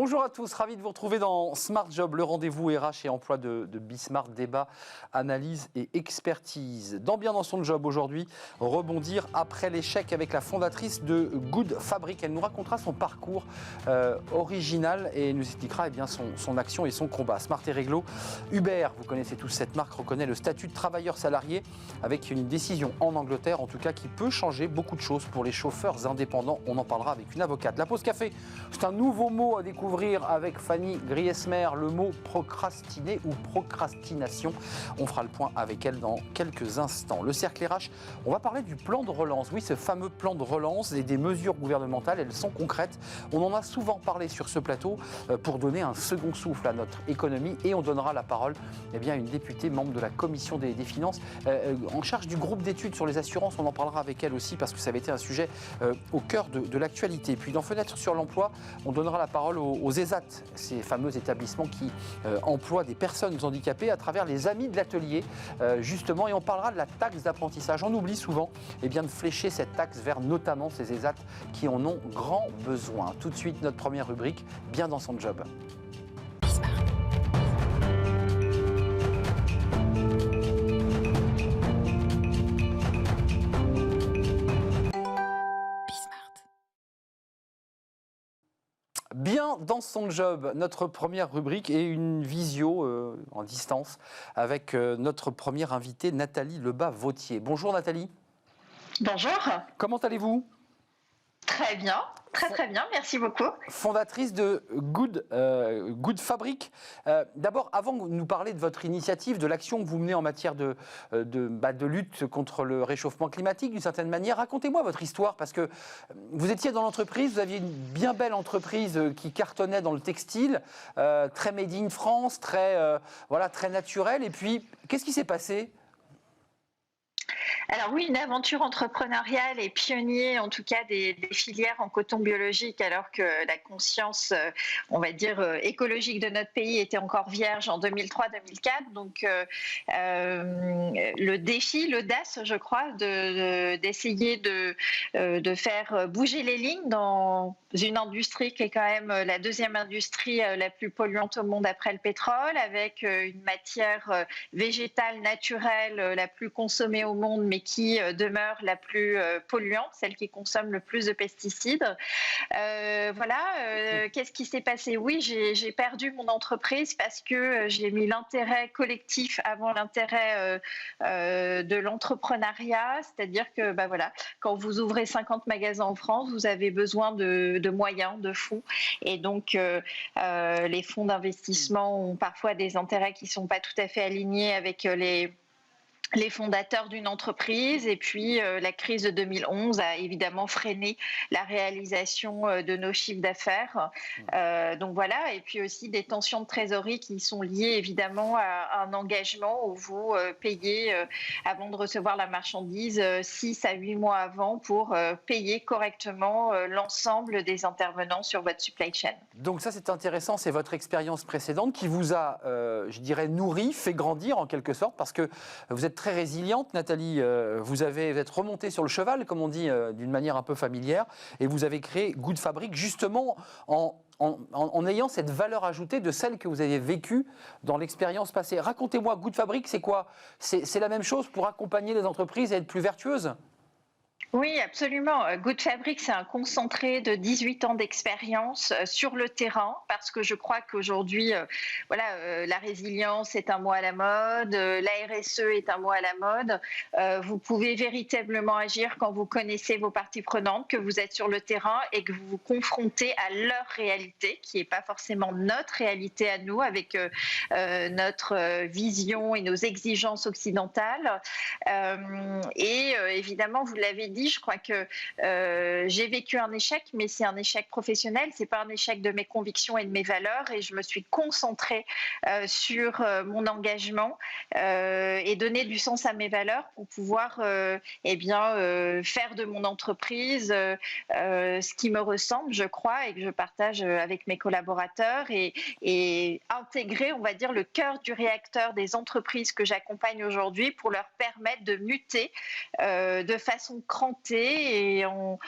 Bonjour à tous, ravi de vous retrouver dans Smart Job, le rendez-vous RH et emploi de Bismart, débat, analyse et expertise. Dans son job aujourd'hui, rebondir après l'échec avec la fondatrice de Good Fabric. Elle nous racontera son parcours original et nous expliquera son action et son combat. Smart et Réglo, Uber, vous connaissez tous cette marque, reconnaît le statut de travailleur salarié avec une décision en Angleterre, en tout cas qui peut changer beaucoup de choses pour les chauffeurs indépendants. On en parlera avec une avocate. La pause café, c'est un nouveau mot à découvrir avec Fanny Griesmer, le mot procrastiner ou procrastination. On fera le point avec elle dans quelques instants. Le cercle RH, on va parler du plan de relance. Oui, ce fameux plan de relance et des mesures gouvernementales, elles sont concrètes. On en a souvent parlé sur ce plateau pour donner un second souffle à notre économie et on donnera la parole à une députée membre de la commission des finances en charge du groupe d'études sur les assurances. On en parlera avec elle aussi parce que ça avait été un sujet au cœur de l'actualité. Et puis dans Fenêtre sur l'emploi, on donnera la parole aux ESAT, ces fameux établissements qui emploient des personnes handicapées à travers les amis de l'atelier, justement, et on parlera de la taxe d'apprentissage. On oublie souvent de flécher cette taxe vers notamment ces ESAT qui en ont grand besoin. Tout de suite, notre première rubrique, bien dans son job. Bien dans son job, notre première rubrique et une visio en distance avec notre première invitée, Nathalie Lebas-Vautier. Bonjour Nathalie. Bonjour. Comment allez-vous ? Très bien, très bien, merci beaucoup. Fondatrice de Good Fabric. D'abord, avant de nous parler de votre initiative, de l'action que vous menez en matière de lutte contre le réchauffement climatique, d'une certaine manière, racontez-moi votre histoire, parce que vous étiez dans l'entreprise, vous aviez une bien belle entreprise qui cartonnait dans le textile, très made in France, très naturelle, et puis, qu'est-ce qui s'est passé ? Alors oui, une aventure entrepreneuriale et pionnier, en tout cas des filières en coton biologique, alors que la conscience, on va dire, écologique de notre pays était encore vierge en 2003-2004. Donc le défi, l'audace, je crois, d'essayer de faire bouger les lignes dans une industrie qui est quand même la deuxième industrie la plus polluante au monde après le pétrole, avec une matière végétale naturelle la plus consommée au monde, mais qui demeure la plus polluante, celle qui consomme le plus de pesticides. Qu'est-ce qui s'est passé ? Oui, j'ai perdu mon entreprise parce que j'ai mis l'intérêt collectif avant l'intérêt de l'entrepreneuriat, c'est-à-dire que quand vous ouvrez 50 magasins en France, vous avez besoin de moyens, de fonds, et donc les fonds d'investissement ont parfois des intérêts qui ne sont pas tout à fait alignés avec les fondateurs d'une entreprise, et puis la crise de 2011 a évidemment freiné la réalisation de nos chiffres d'affaires. Donc voilà, et puis aussi des tensions de trésorerie qui sont liées évidemment à un engagement où vous payez avant de recevoir la marchandise 6 à 8 mois avant pour payer correctement l'ensemble des intervenants sur votre supply chain. Donc ça c'est intéressant, c'est votre expérience précédente qui vous a, nourri, fait grandir en quelque sorte, parce que vous êtes très résiliente, Nathalie. Vous êtes remontée sur le cheval, comme on dit, d'une manière un peu familière, et vous avez créé Good Fabric justement en ayant cette valeur ajoutée de celle que vous avez vécue dans l'expérience passée. Racontez-moi, Good Fabric, c'est quoi ? C'est la même chose pour accompagner les entreprises et être plus vertueuses ? Oui, absolument. Good Fabric, c'est un concentré de 18 ans d'expérience sur le terrain, parce que je crois qu'aujourd'hui, la résilience est un mot à la mode, la RSE est un mot à la mode. Vous pouvez véritablement agir quand vous connaissez vos parties prenantes, que vous êtes sur le terrain et que vous vous confrontez à leur réalité, qui n'est pas forcément notre réalité à nous, avec notre vision et nos exigences occidentales. Évidemment, vous l'avez dit, je crois que j'ai vécu un échec, mais c'est un échec professionnel, c'est pas un échec de mes convictions et de mes valeurs, et je me suis concentrée sur mon engagement et donner du sens à mes valeurs pour pouvoir faire de mon entreprise ce qui me ressemble, je crois, et que je partage avec mes collaborateurs, et intégrer, on va dire, le cœur du réacteur des entreprises que j'accompagne aujourd'hui pour leur permettre de muter de façon crampée augmenter et en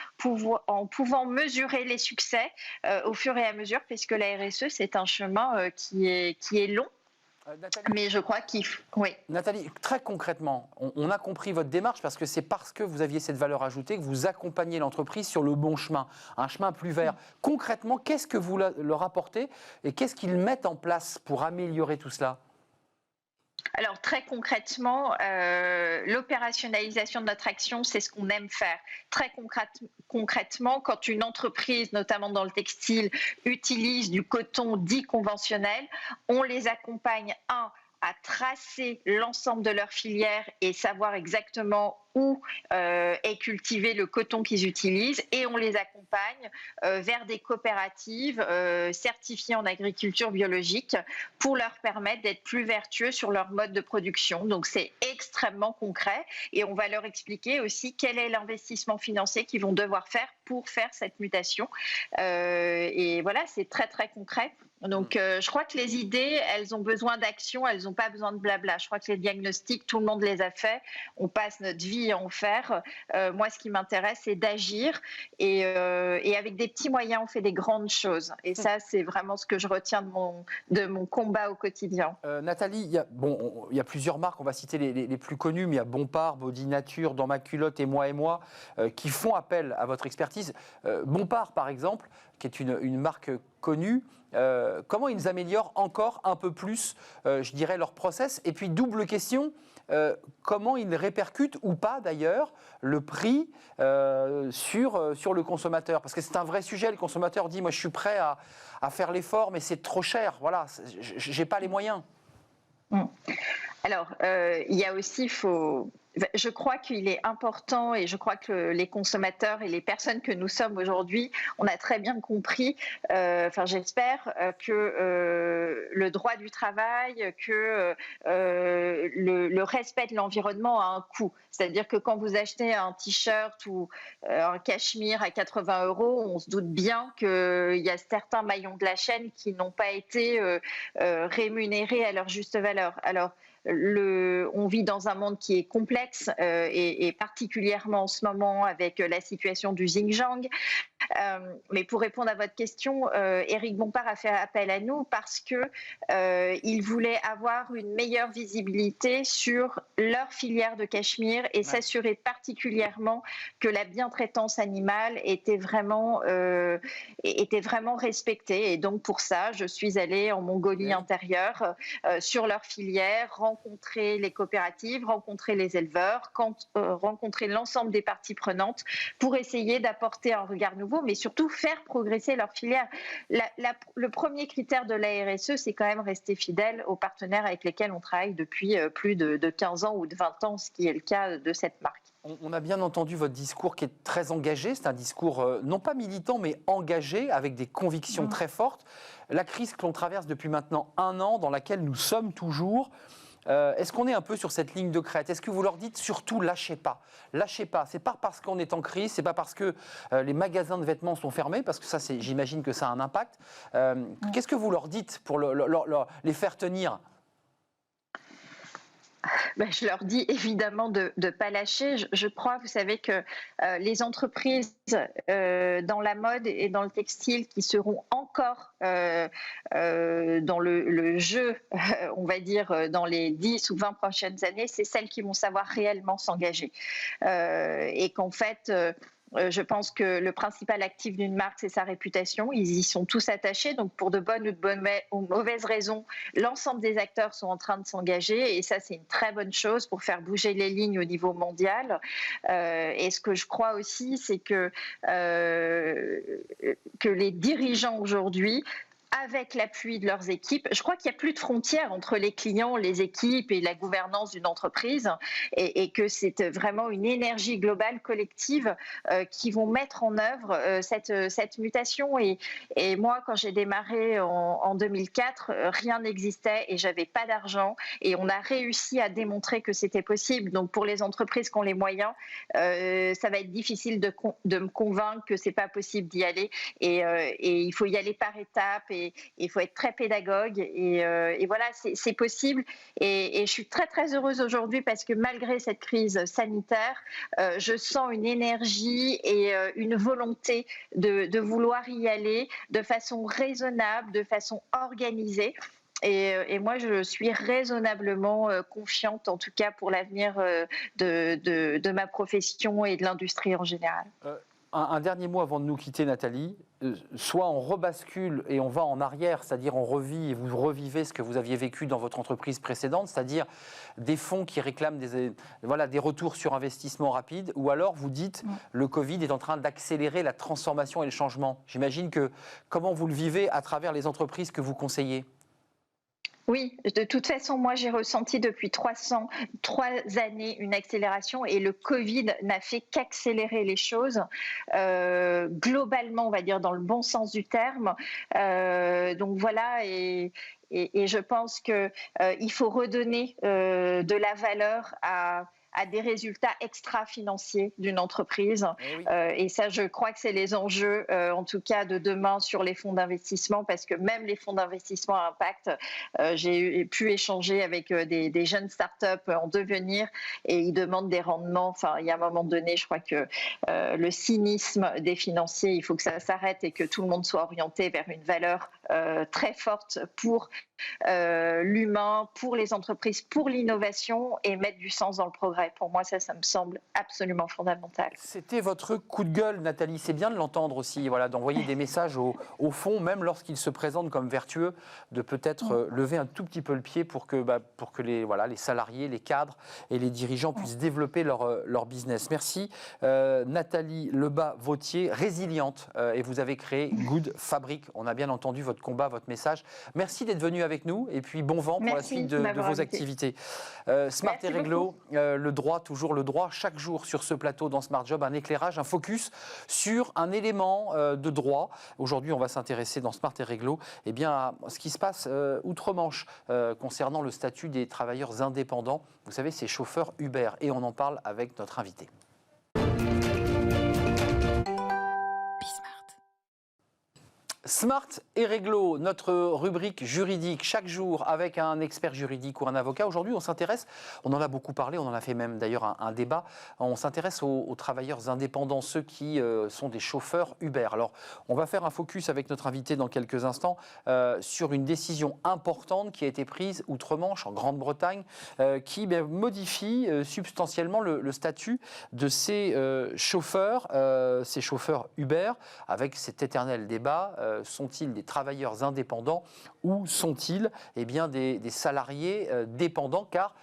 pouvant mesurer les succès au fur et à mesure, puisque la RSE, c'est un chemin qui est long. Nathalie, Mais je crois qu'il faut... Oui. Nathalie, très concrètement, on a compris votre démarche parce que c'est parce que vous aviez cette valeur ajoutée que vous accompagnez l'entreprise sur le bon chemin, un chemin plus vert. Concrètement, qu'est-ce que vous leur apportez et qu'est-ce qu'ils mettent en place pour améliorer tout cela ? Alors très concrètement, l'opérationnalisation de notre action, c'est ce qu'on aime faire. Très concrètement, quand une entreprise, notamment dans le textile, utilise du coton dit conventionnel, on les accompagne, à tracer l'ensemble de leur filière et savoir exactement où est cultivé le coton qu'ils utilisent, et on les accompagne vers des coopératives certifiées en agriculture biologique pour leur permettre d'être plus vertueux sur leur mode de production. Donc c'est extrêmement concret et on va leur expliquer aussi quel est l'investissement financier qu'ils vont devoir faire pour faire cette mutation. Et voilà, c'est très très concret. Donc je crois que les idées, elles ont besoin d'action, elles n'ont pas besoin de blabla. Je crois que les diagnostics, tout le monde les a faits. On passe notre vie à en faire. Moi, ce qui m'intéresse, c'est d'agir. Et avec des petits moyens, on fait des grandes choses. Et ça, c'est vraiment ce que je retiens de mon combat au quotidien. Nathalie, il y a plusieurs marques, on va citer les plus connues, mais il y a Bompard, Body Nature, Dans ma culotte et Moi, qui font appel à votre expertise. Bompard, par exemple, qui est une marque connue, comment ils améliorent encore un peu plus, je dirais, leur process? Et puis, double question, comment ils répercutent ou pas d'ailleurs le prix sur le consommateur? Parce que c'est un vrai sujet, le consommateur dit, moi je suis prêt à faire l'effort, mais c'est trop cher, voilà, j'ai pas les moyens. Alors, il y a aussi, je crois qu'il est important, et je crois que les consommateurs et les personnes que nous sommes aujourd'hui, on a très bien compris, j'espère, que le droit du travail, que le respect de l'environnement a un coût. C'est-à-dire que quand vous achetez un t-shirt ou un cachemire à 80 €, on se doute bien qu'il y a certains maillons de la chaîne qui n'ont pas été rémunérés à leur juste valeur. Alors, on vit dans un monde qui est complexe et particulièrement en ce moment avec la situation du Xinjiang. Mais pour répondre à votre question, Éric Bompard a fait appel à nous parce qu'il voulait avoir une meilleure visibilité sur leur filière de cachemire et s'assurer particulièrement que la bientraitance animale était vraiment respectée. Et donc pour ça, je suis allée en Mongolie intérieure sur leur filière, rencontrer les coopératives, rencontrer les éleveurs, rencontrer l'ensemble des parties prenantes pour essayer d'apporter un regard nouveau, mais surtout faire progresser leur filière. Le premier critère de la RSE, c'est quand même rester fidèle aux partenaires avec lesquels on travaille depuis plus de 15 ans ou de 20 ans, ce qui est le cas de cette marque. On a bien entendu votre discours qui est très engagé, c'est un discours non pas militant mais engagé, avec des convictions très fortes. La crise que l'on traverse depuis maintenant 1 an, dans laquelle nous sommes toujours, est-ce qu'on est un peu sur cette ligne de crête? Est-ce que vous leur dites surtout lâchez pas? Lâchez pas, c'est pas parce qu'on est en crise, c'est pas parce que les magasins de vêtements sont fermés, parce que ça, j'imagine que ça a un impact. Qu'est-ce que vous leur dites pour les faire tenir? Je leur dis évidemment de ne pas lâcher. Je crois, vous savez, que les entreprises dans la mode et dans le textile qui seront encore dans le jeu, on va dire, dans les 10 ou 20 prochaines années, c'est celles qui vont savoir réellement s'engager. Et qu'en fait... je pense que le principal actif d'une marque, c'est sa réputation. Ils y sont tous attachés. Donc, pour de bonnes ou de mauvaises raisons, l'ensemble des acteurs sont en train de s'engager. Et ça, c'est une très bonne chose pour faire bouger les lignes au niveau mondial. Et ce que je crois aussi, c'est que les dirigeants aujourd'hui, avec l'appui de leurs équipes, je crois qu'il n'y a plus de frontières entre les clients, les équipes et la gouvernance d'une entreprise, et que c'est vraiment une énergie globale, collective, qui vont mettre en œuvre cette mutation. Et moi, quand j'ai démarré en 2004, rien n'existait et j'avais pas d'argent, et on a réussi à démontrer que c'était possible. Donc pour les entreprises qui ont les moyens, ça va être difficile de me convaincre que c'est pas possible d'y aller, et il faut y aller par étapes. Et et il faut être très pédagogue. Et voilà, c'est possible. Et je suis très, très heureuse aujourd'hui parce que malgré cette crise sanitaire, je sens une énergie et une volonté de vouloir y aller de façon raisonnable, de façon organisée. Et moi, je suis raisonnablement confiante, en tout cas pour l'avenir de ma profession et de l'industrie en général. Un dernier mot avant de nous quitter, Nathalie. Soit on rebascule et on va en arrière, c'est-à-dire on revit et vous revivez ce que vous aviez vécu dans votre entreprise précédente, c'est-à-dire des fonds qui réclament des retours sur investissement rapides, ou alors vous dites le Covid est en train d'accélérer la transformation et le changement. J'imagine que comment vous le vivez à travers les entreprises que vous conseillez? Oui, de toute façon, moi j'ai ressenti depuis 3 années une accélération et le Covid n'a fait qu'accélérer les choses, globalement, on va dire dans le bon sens du terme. Donc voilà, et je pense qu'il faut redonner de la valeur à des résultats extra-financiers d'une entreprise. Eh oui. Et ça, je crois que c'est les enjeux, en tout cas de demain, sur les fonds d'investissement, parce que même les fonds d'investissement à impact, j'ai pu échanger avec des jeunes startups en devenir et ils demandent des rendements. Enfin, il y a un moment donné, je crois que le cynisme des financiers, il faut que ça s'arrête et que tout le monde soit orienté vers une valeur très forte pour l'humain, pour les entreprises, pour l'innovation et mettre du sens dans le progrès. Pour moi, ça me semble absolument fondamental. C'était votre coup de gueule, Nathalie. C'est bien de l'entendre aussi, voilà, d'envoyer des messages au fond, même lorsqu'il se présente comme vertueux, de peut-être lever un tout petit peu le pied pour que les salariés, les cadres et les dirigeants puissent développer leur business. Merci, Nathalie Lebas-Vautier, résiliente, et vous avez créé Good Fabric. On a bien entendu votre combat, votre message. Merci d'être venu avec nous et puis bon vent pour la suite de vos activités. Smart et Réglo, le droit, toujours le droit, chaque jour sur ce plateau dans Smart Job, un éclairage, un focus sur un élément de droit. Aujourd'hui, on va s'intéresser dans Smart et Réglo à ce qui se passe outre-Manche concernant le statut des travailleurs indépendants. Vous savez, ces chauffeurs Uber, et on en parle avec notre invité. Smart et Réglo, notre rubrique juridique, chaque jour avec un expert juridique ou un avocat. Aujourd'hui, on s'intéresse, on en a beaucoup parlé, on en a fait même d'ailleurs un débat, on s'intéresse aux travailleurs indépendants, ceux qui sont des chauffeurs Uber. Alors, on va faire un focus avec notre invité dans quelques instants sur une décision importante qui a été prise outre-Manche, en Grande-Bretagne, qui modifie substantiellement le statut de ces chauffeurs Uber, avec cet éternel débat. Sont-ils des travailleurs indépendants ou sont-ils des salariés dépendants car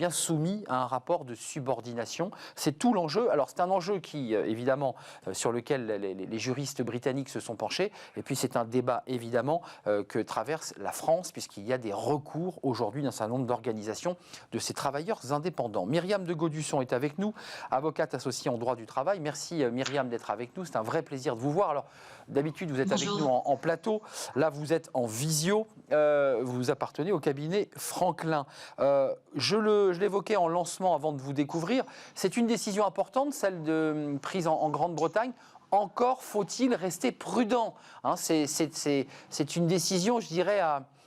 soumis à un rapport de subordination? C'est tout l'enjeu. Alors c'est un enjeu qui, évidemment, sur lequel les juristes britanniques se sont penchés. Et puis c'est un débat, évidemment, que traverse la France, puisqu'il y a des recours aujourd'hui d'un certain nombre d'organisations de ces travailleurs indépendants. Myriam de Gaudusson est avec nous, avocate associée en droit du travail. Merci Myriam d'être avec nous. C'est un vrai plaisir de vous voir. Alors d'habitude, vous êtes avec nous en plateau. Là, vous êtes en visio. Vous appartenez au cabinet Franklin. Je l'évoquais en lancement avant de vous découvrir. C'est une décision importante, celle prise en Grande-Bretagne. Encore faut-il rester prudent. C'est une décision, je dirais,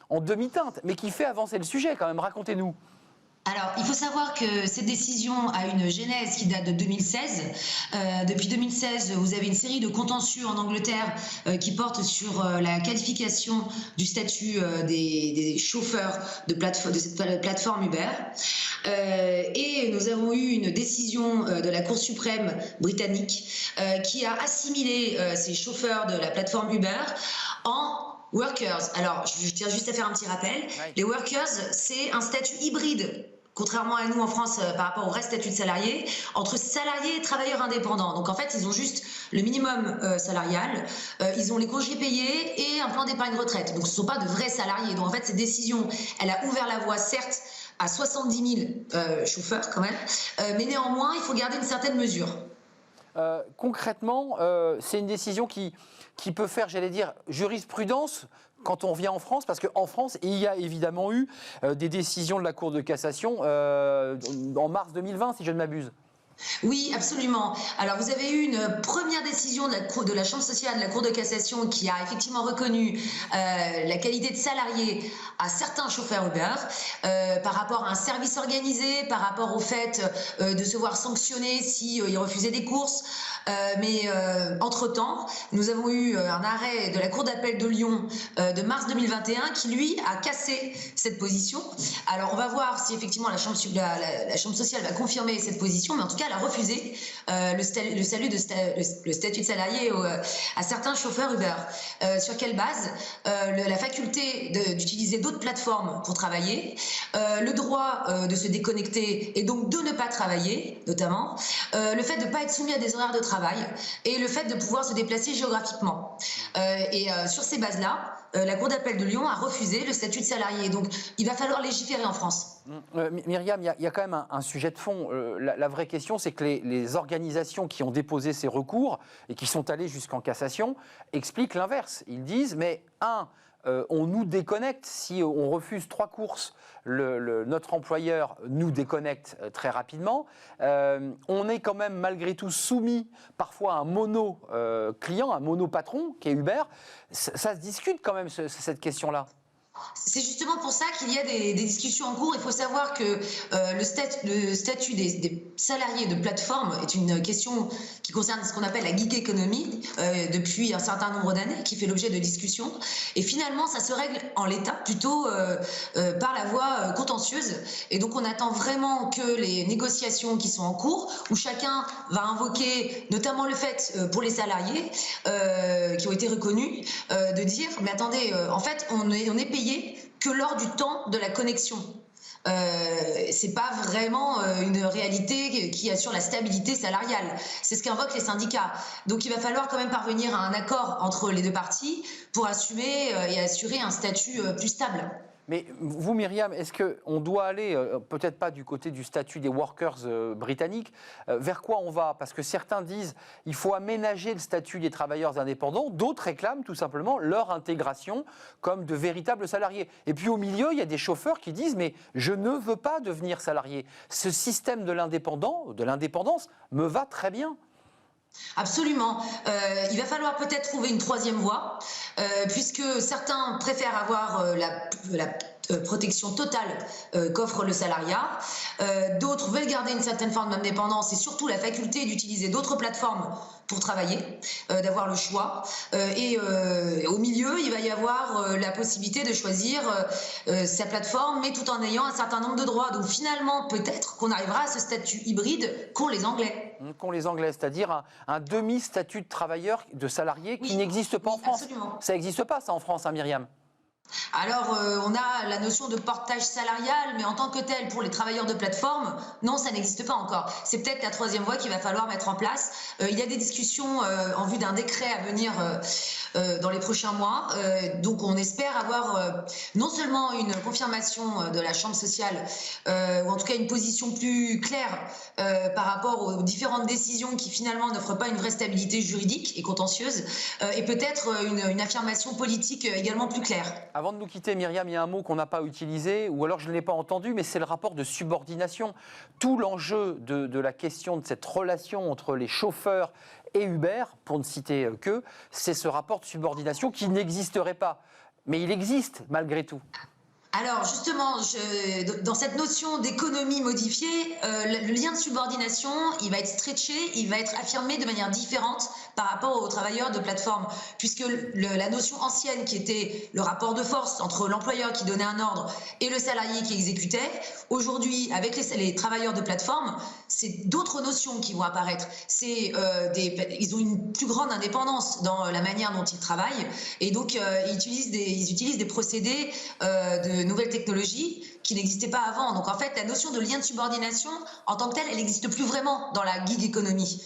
en demi-teinte, mais qui fait avancer le sujet quand même. Racontez-nous. Alors, il faut savoir que cette décision a une genèse qui date de 2016. Depuis 2016, vous avez une série de contentieux en Angleterre qui portent sur la qualification du statut des chauffeurs de cette plateforme Uber. Et nous avons eu une décision de la Cour suprême britannique qui a assimilé ces chauffeurs de la plateforme Uber en workers. Alors, je tiens juste à faire un petit rappel. Oui. Les workers, c'est un statut hybride, contrairement à nous en France par rapport au vrai statut de salarié, entre salariés et travailleurs indépendants. Donc en fait, ils ont juste le minimum salarial, ils ont les congés payés et un plan d'épargne retraite. Donc ce ne sont pas de vrais salariés. Donc en fait, cette décision, elle a ouvert la voie, certes, à 70 000 chauffeurs quand même, mais néanmoins, il faut garder une certaine mesure. Concrètement, c'est une décision qui peut faire, j'allais dire, jurisprudence quand on vient en France, parce qu'en France, il y a évidemment eu des décisions de la Cour de cassation en mars 2020, si je ne m'abuse. Oui, absolument. Alors, vous avez eu une première décision de la Chambre sociale de la Cour de cassation qui a effectivement reconnu la qualité de salarié à certains chauffeurs Uber par rapport à un service organisé, par rapport au fait de se voir sanctionner s'ils refusaient des courses. Mais entre-temps, nous avons eu un arrêt de la Cour d'appel de Lyon de mars 2021 qui, lui, a cassé cette position. Alors, on va voir si effectivement la Chambre sociale va confirmer cette position, mais en tout cas, elle a refusé le statut de salarié à certains chauffeurs Uber. Sur quelle base? La faculté d'utiliser d'autres plateformes pour travailler, le droit de se déconnecter et donc de ne pas travailler, notamment, le fait de ne pas être soumis à des horaires de travail et le fait de pouvoir se déplacer géographiquement. Sur ces bases-là, la Cour d'appel de Lyon a refusé le statut de salarié. Donc, il va falloir légiférer en France. Myriam, il y a quand même un sujet de fond. La vraie question, c'est que les organisations qui ont déposé ces recours et qui sont allées jusqu'en cassation expliquent l'inverse. Ils disent, mais on nous déconnecte. Si on refuse 3 courses, notre employeur nous déconnecte très rapidement. On est quand même malgré tout soumis parfois à un mono-client, un mono-patron qui est Uber. Ça se discute quand même cette question-là. C'est justement pour ça qu'il y a des discussions en cours. Il faut savoir que le statut des salariés de plateforme est une question qui concerne ce qu'on appelle la gig economy depuis un certain nombre d'années, qui fait l'objet de discussions. Et finalement, ça se règle en l'état, plutôt par la voie contentieuse. Et donc, on attend vraiment que les négociations qui sont en cours, où chacun va invoquer notamment le fait pour les salariés qui ont été reconnus, de dire, mais attendez, en fait, on est payé que lors du temps de la connexion. C'est pas vraiment une réalité qui assure la stabilité salariale. C'est ce qu'invoquent les syndicats. Donc il va falloir quand même parvenir à un accord entre les deux parties pour assumer et assurer un statut plus stable. Mais vous, Myriam, est-ce qu'on doit aller, peut-être pas du côté du statut des workers britanniques, vers quoi on va? Parce que certains disent qu'il faut aménager le statut des travailleurs indépendants, d'autres réclament tout simplement leur intégration comme de véritables salariés. Et puis au milieu, il y a des chauffeurs qui disent « mais je ne veux pas devenir salarié. Ce système de l'indépendance me va très bien ». Absolument. Il va falloir peut-être trouver une troisième voie, puisque certains préfèrent avoir la protection totale qu'offre le salariat. D'autres veulent garder une certaine forme d'indépendance et surtout la faculté d'utiliser d'autres plateformes pour travailler, d'avoir le choix. Et au milieu, il va y avoir la possibilité de choisir sa plateforme, mais tout en ayant un certain nombre de droits. Donc finalement, peut-être qu'on arrivera à ce statut hybride qu'ont les Anglais. Qu'ont les Anglais, c'est-à-dire un demi-statut de travailleur, de salarié qui n'existe pas en France. Absolument. Ça n'existe pas, ça, en France, hein, Myriam? Alors, on a la notion de portage salarial, mais en tant que tel, pour les travailleurs de plateforme, non, ça n'existe pas encore. C'est peut-être la troisième voie qu'il va falloir mettre en place. Il y a des discussions en vue d'un décret à venir dans les prochains mois. Donc, on espère avoir non seulement une confirmation de la Chambre sociale, ou en tout cas une position plus claire par rapport aux différentes décisions qui finalement n'offrent pas une vraie stabilité juridique et contentieuse, et peut-être une affirmation politique également plus claire. Avant de nous quitter, Myriam, il y a un mot qu'on n'a pas utilisé, ou alors je ne l'ai pas entendu, mais c'est le rapport de subordination. Tout l'enjeu de la question de cette relation entre les chauffeurs et Uber, pour ne citer que, c'est ce rapport de subordination qui n'existerait pas. Mais il existe malgré tout. Alors justement, dans cette notion d'économie modifiée, le lien de subordination, il va être stretché, il va être affirmé de manière différente par rapport aux travailleurs de plateforme, puisque la notion ancienne qui était le rapport de force entre l'employeur qui donnait un ordre et le salarié qui exécutait, aujourd'hui, avec les travailleurs de plateforme, c'est d'autres notions qui vont apparaître. Ils ont une plus grande indépendance dans la manière dont ils travaillent, et donc ils utilisent des procédés de nouvelles technologies qui n'existaient pas avant. Donc en fait, la notion de lien de subordination, en tant que telle, elle n'existe plus vraiment dans la gig economy.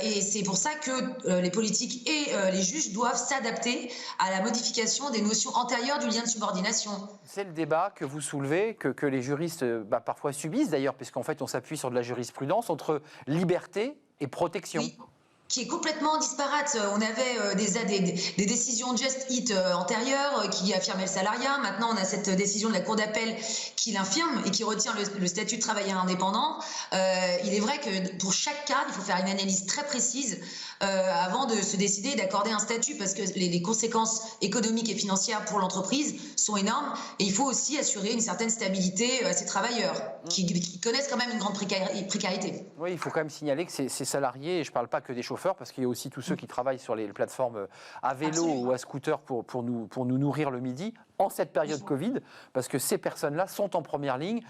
Et c'est pour ça que les politiques et les juges doivent s'adapter à la modification des notions antérieures du lien de subordination. C'est le débat que vous soulevez, que les juristes parfois subissent d'ailleurs, puisqu'en fait on s'appuie sur de la jurisprudence entre liberté et protection. Oui. qui est complètement disparate. On avait des décisions Just Eat antérieures qui affirmaient le salariat. Maintenant, on a cette décision de la Cour d'appel qui l'infirme et qui retient le statut de travailleur indépendant. Il est vrai que pour chaque cas, il faut faire une analyse très précise avant de se décider et d'accorder un statut, parce que les conséquences économiques et financières pour l'entreprise sont énormes, et il faut aussi assurer une certaine stabilité à ces travailleurs qui connaissent quand même une grande précarité. Oui, il faut quand même signaler que ces salariés, et je ne parle pas que des chauffeurs, parce qu'il y a aussi tous ceux qui travaillent sur les plateformes à vélo Absolument. ou à scooter pour nous nourrir le midi, en cette période Covid, parce que ces personnes-là sont en première ligne.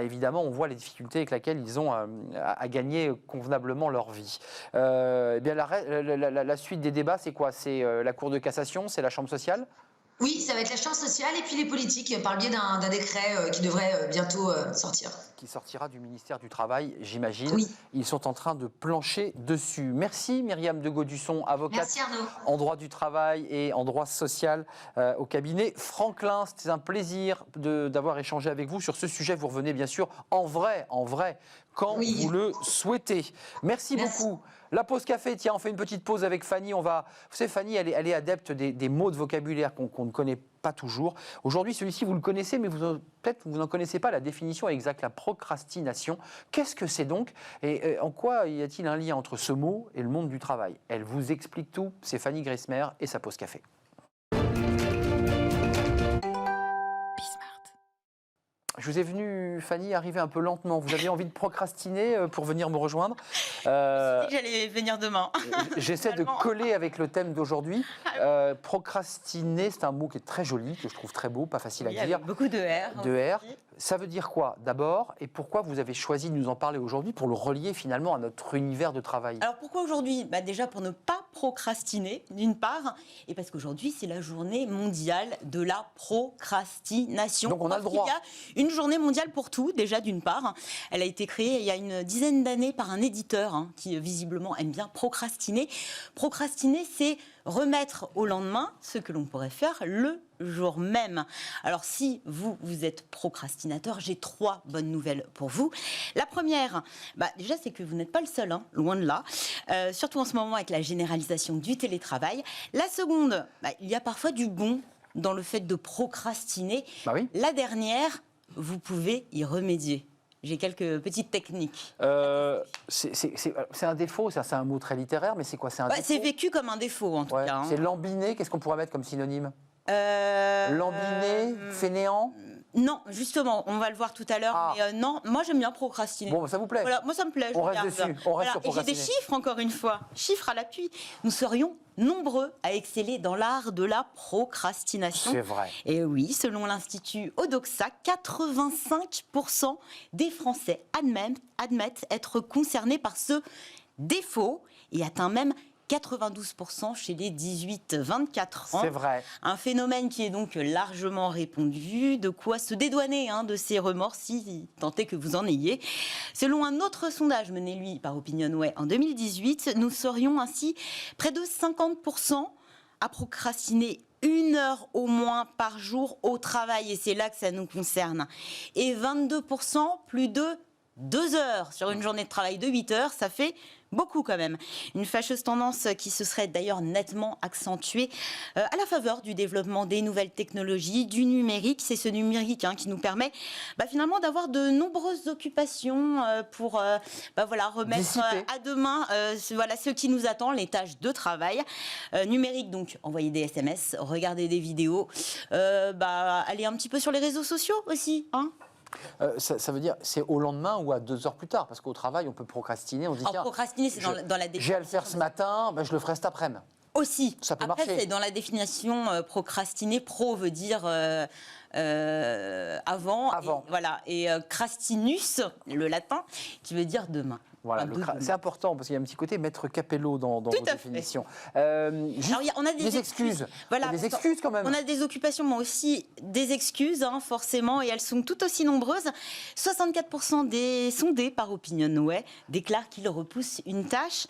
Évidemment, on voit les difficultés avec lesquelles ils ont à gagner convenablement leur vie. Bien, la suite des débats, c'est quoi? C'est la Cour de cassation, c'est la Chambre sociale? Oui, ça va être la Chambre sociale et puis les politiques par le biais d'un décret qui devrait bientôt sortir. Qui sortira du ministère du Travail, j'imagine. Oui. Ils sont en train de plancher dessus. Merci Myriam de Gaudusson, avocate Merci Arnaud. en droit du travail et en droit social au cabinet Franklin. C'était un plaisir d'avoir échangé avec vous sur ce sujet. Vous revenez bien sûr en vrai, quand vous le souhaitez. Merci beaucoup. La pause café, tiens, on fait une petite pause avec Fanny. Vous savez, Fanny, elle est adepte des mots de vocabulaire qu'on ne connaît pas toujours. Aujourd'hui, celui-ci, vous le connaissez, mais peut-être vous n'en connaissez pas la définition exacte, la procrastination. Qu'est-ce que c'est donc? Et en quoi y a-t-il un lien entre ce mot et le monde du travail? Elle vous explique tout. C'est Fanny Gressmer et sa pause café. Je vous ai venu, Fanny, arriver un peu lentement. Vous aviez envie de procrastiner pour venir me rejoindre. Je me suis dit que j'allais venir demain. J'essaie de coller avec le thème d'aujourd'hui. Procrastiner, c'est un mot qui est très joli, que je trouve très beau, pas facile à dire. Avec beaucoup de R. De R. Ça veut dire quoi d'abord? Et pourquoi vous avez choisi de nous en parler aujourd'hui pour le relier finalement à notre univers de travail? Alors pourquoi aujourd'hui? Déjà pour ne pas procrastiner, d'une part, et parce qu'aujourd'hui c'est la journée mondiale de la procrastination. Donc on a le droit. Il y a une journée mondiale pour tout, déjà d'une part. Elle a été créée il y a une dizaine d'années par un éditeur qui visiblement aime bien procrastiner. Procrastiner, c'est remettre au lendemain ce que l'on pourrait faire le jour même. Alors si vous êtes procrastinateur, j'ai 3 bonnes nouvelles pour vous. La première, déjà c'est que vous n'êtes pas le seul, loin de là, surtout en ce moment avec la généralisation du télétravail. La seconde, il y a parfois du bon dans le fait de procrastiner. Oui. La dernière, vous pouvez y remédier. J'ai quelques petites techniques. C'est un défaut, ça, c'est un mot très littéraire, mais c'est quoi? C'est un défaut? C'est vécu comme un défaut en tout cas. C'est lambiné, qu'est-ce qu'on pourrait mettre comme synonyme? Lambiné, fainéant? Non, justement, on va le voir tout à l'heure. Mais non, moi j'aime bien procrastiner. Bon, ça vous plaît? Voilà, moi ça me plaît. On reste dessus, on reste sur Et j'ai procrastiner. des chiffres encore une fois, chiffres à l'appui. Nous serions nombreux à exceller dans l'art de la procrastination. C'est vrai. Et oui, selon l'Institut Odoxa, 85% des Français admettent être concernés par ce défaut et atteint même 92% chez les 18-24 ans. C'est vrai. Un phénomène qui est donc largement répandu, de quoi se dédouaner de ces remords, si tant est que vous en ayez. Selon un autre sondage mené, lui, par Opinionway en 2018, nous serions ainsi près de 50% à procrastiner 1 heure au moins par jour au travail, et c'est là que ça nous concerne. Et 22%, plus de 2 heures sur une journée de travail de 8 heures, ça fait beaucoup quand même. Une fâcheuse tendance qui se serait d'ailleurs nettement accentuée à la faveur du développement des nouvelles technologies, du numérique. C'est ce numérique qui nous permet finalement d'avoir de nombreuses occupations pour remettre dissiper à demain ce qui nous attend, les tâches de travail. Numérique, donc envoyer des SMS, regarder des vidéos, aller un petit peu sur les réseaux sociaux aussi. Ça veut dire c'est au lendemain ou à 2 heures plus tard? Parce qu'au travail, on peut procrastiner. On dit, tiens, procrastiner, c'est dans la définition. J'ai à le faire ce matin, je le ferai cet après-midi. Aussi. Ça peut Après, marcher. c'est dans la définition procrastiner. Pro veut dire avant. Et crastinus, le latin, qui veut dire demain. Voilà, c'est important parce qu'il y a un petit côté maître Capello dans vos définitions. Alors, on a des excuses. Voilà, des excuses quand même. On a des occupations, mais aussi des excuses, forcément, et elles sont tout aussi nombreuses. 64% des sondés par Opinionway déclarent qu'ils repoussent une tâche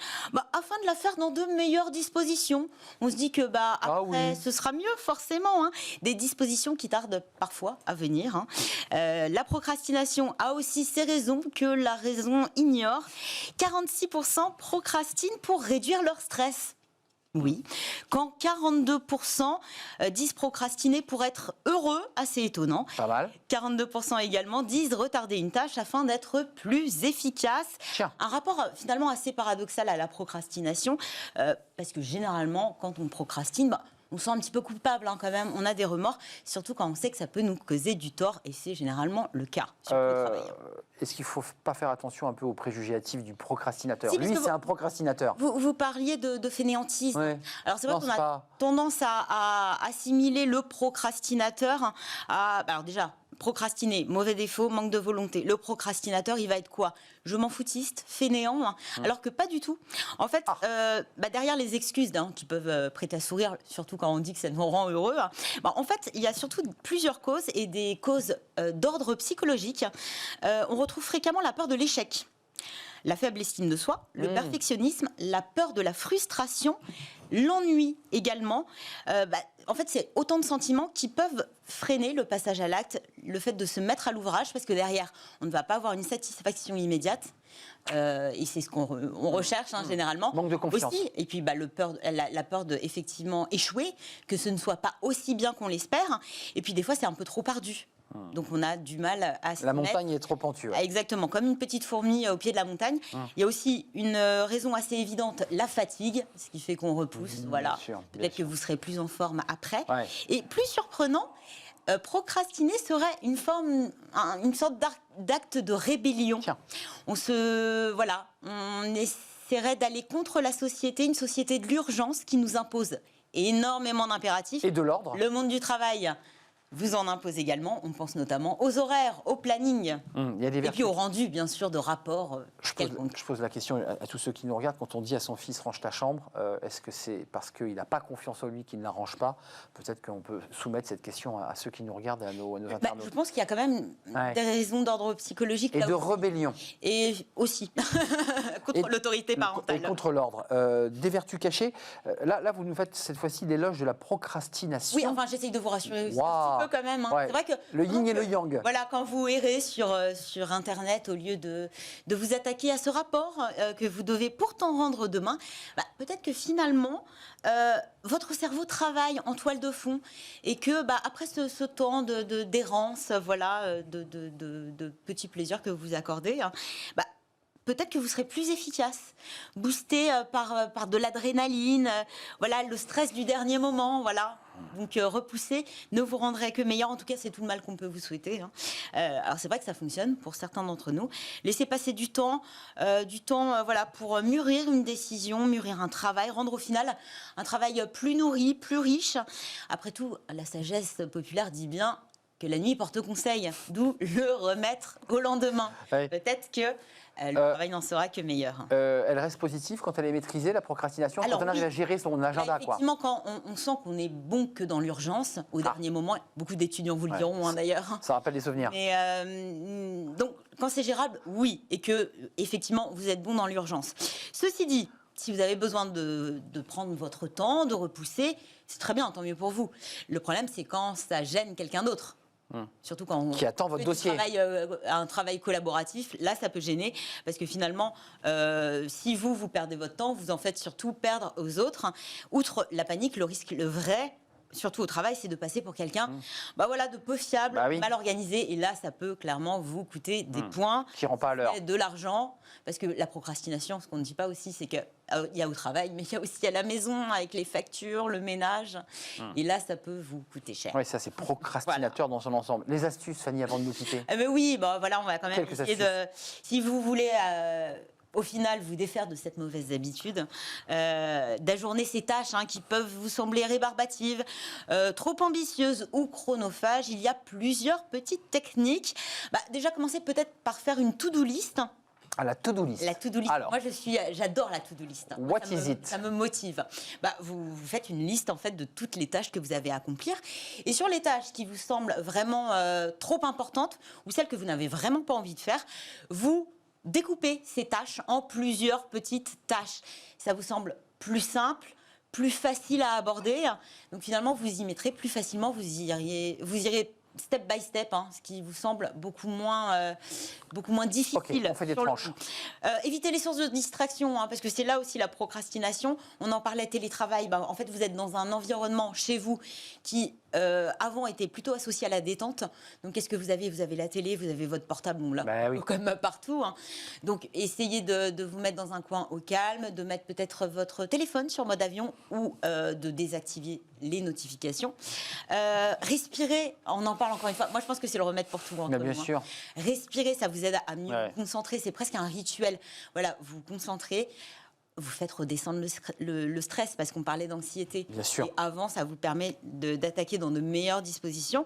afin de la faire dans de meilleures dispositions. On se dit que après, ce sera mieux, forcément. Des dispositions qui tardent parfois à venir. La procrastination a aussi ses raisons que la raison ignore. 46% procrastinent pour réduire leur stress. Oui, quand 42% disent procrastiner pour être heureux, assez étonnant. Pas mal. 42% également disent retarder une tâche afin d'être plus efficace. Tiens. Un rapport finalement assez paradoxal à la procrastination, parce que généralement, quand on procrastine, on se sent un petit peu coupable quand même, on a des remords, surtout quand on sait que ça peut nous causer du tort, et c'est généralement le cas sur le travail. Est-ce qu'il ne faut pas faire attention un peu aux préjugés hâtifs du procrastinateur? Si, Lui, parce que c'est un procrastinateur. Vous parliez de fainéantisme. Ouais. Alors c'est vrai Non, qu'on c'est a pas- tendance à assimiler le procrastinateur à... alors déjà, procrastiner, mauvais défaut, manque de volonté. Le procrastinateur, il va être quoi? Je m'en foutiste, fainéant, alors que pas du tout. En fait, derrière les excuses qui peuvent prêter à sourire, surtout quand on dit que ça nous rend heureux, en fait, il y a surtout plusieurs causes, et des causes d'ordre psychologique. On retrouve fréquemment la peur de l'échec, la faible estime de soi, le perfectionnisme, la peur de la frustration, l'ennui également. En fait, c'est autant de sentiments qui peuvent freiner le passage à l'acte, le fait de se mettre à l'ouvrage, parce que derrière, on ne va pas avoir une satisfaction immédiate. Et c'est ce qu'on recherche généralement. Manque de confiance. Aussi, et puis la peur de effectivement échouer, que ce ne soit pas aussi bien qu'on l'espère. Et puis des fois, c'est un peu trop ardu. Donc on a du mal à se La mettre. montagne est trop pentue. Exactement, comme une petite fourmi au pied de la montagne. Il y a aussi une raison assez évidente, la fatigue, ce qui fait qu'on repousse. Voilà. Peut-être que vous serez plus en forme après. Ouais. Et plus surprenant, procrastiner serait une sorte d'acte de rébellion. Tiens. On essaierait d'aller contre la société, une société de l'urgence qui nous impose énormément d'impératifs. Et de l'ordre. Le monde du travail vous en impose également. On pense notamment aux horaires, au planning. Il y a des Et vertus. puis au rendu, bien sûr, de rapports quelconques. Je pose la question à tous ceux qui nous regardent. Quand on dit à son fils « range ta chambre », est-ce que c'est parce qu'il n'a pas confiance en lui qu'il ne la range pas? Peut-être qu'on peut soumettre cette question à ceux qui nous regardent, à nos internautes. Je pense qu'il y a quand même des raisons d'ordre psychologique. Et là de aussi. rébellion. Et aussi, contre l'autorité parentale. Et contre l'ordre. Des vertus cachées. Là, vous nous faites cette fois-ci l'éloge de la procrastination. Oui, enfin, j'essaye de vous rassurer aussi un Waouh. petit peu quand même. Ouais. C'est vrai que le yin et le yang. Voilà, quand vous errez sur Internet, au lieu de vous attaquer à ce rapport que vous devez pourtant rendre demain, peut-être que finalement, votre cerveau travaille en toile de fond, et que après ce temps d'errance, de petits plaisirs que vous accordez, peut-être que vous serez plus efficace, boosté par de l'adrénaline, le stress du dernier moment, voilà. Donc repousser ne vous rendrait que meilleur. En tout cas, c'est tout le mal qu'on peut vous souhaiter. Alors c'est vrai que ça fonctionne pour certains d'entre nous. Laissez passer du temps, pour mûrir une décision, mûrir un travail, rendre au final un travail plus nourri, plus riche. Après tout, la sagesse populaire dit bien que la nuit porte conseil, d'où le remettre au lendemain. Ouais. Peut-être que le travail n'en sera que meilleur. Elle reste positive quand elle est maîtrisée, la procrastination, Alors, quand on arrive oui. à gérer son agenda. Effectivement, quand on sent qu'on est bon que dans l'urgence, au dernier moment, beaucoup d'étudiants vous le diront d'ailleurs. Ça rappelle des souvenirs. Mais donc, quand c'est gérable, oui, et que effectivement vous êtes bon dans l'urgence. Ceci dit, si vous avez besoin de prendre votre temps, de repousser, c'est très bien, tant mieux pour vous. Le problème, c'est quand ça gêne quelqu'un d'autre. Surtout quand on Qui attend votre dossier. Un travail collaboratif, là ça peut gêner, parce que finalement, si vous perdez votre temps, vous en faites surtout perdre aux autres. Outre la panique, le risque, le vrai, surtout au travail, c'est de passer pour quelqu'un de peu fiable, mal organisé, et là ça peut clairement vous coûter des points, qui rend pas à l'heure, de l'argent, parce que la procrastination, ce qu'on ne dit pas aussi, c'est qu'il y a au travail, mais il y a aussi à la maison, avec les factures, le ménage, et là ça peut vous coûter cher. Oui, ça c'est procrastinateur dans son ensemble. Les astuces, Fanny, avant de nous quitter. Oui, on va quand même essayer astuces. Si vous voulez au final vous défaire de cette mauvaise habitude, d'ajourner ces tâches qui peuvent vous sembler rébarbatives, trop ambitieuses ou chronophages, il y a plusieurs petites techniques. Déjà, commencez peut-être par faire une to-do list. À la to-do list. La to-do list. Alors, moi, j'adore la to-do list. What is it? Ça me motive. Vous faites une liste en fait de toutes les tâches que vous avez à accomplir, et sur les tâches qui vous semblent vraiment trop importantes ou celles que vous n'avez vraiment pas envie de faire, vous découpez ces tâches en plusieurs petites tâches. Ça vous semble plus simple, plus facile à aborder. Donc finalement, vous y mettrez plus facilement, vous irez step by step, ce qui vous semble beaucoup moins difficile. Ok, on fait des tranches. Évitez les sources de distraction, parce que c'est là aussi la procrastination. On en parlait, télétravail. En fait, vous êtes dans un environnement chez vous qui, avant, était plutôt associé à la détente. Donc, qu'est-ce que vous avez ? Vous avez la télé, vous avez votre portable, bon, là, comme partout. Donc, essayez de vous mettre dans un coin au calme, de mettre peut-être votre téléphone sur mode avion ou de désactiver les notifications. Respirer, on en parle encore une fois. Moi, je pense que c'est le remède pour tout. Bien sûr. Respirer, ça vous aide à mieux vous concentrer. C'est presque un rituel. Voilà, vous vous concentrez. Vous faites redescendre le stress, parce qu'on parlait d'anxiété. Bien sûr. Et avant, ça vous permet d'attaquer dans de meilleures dispositions.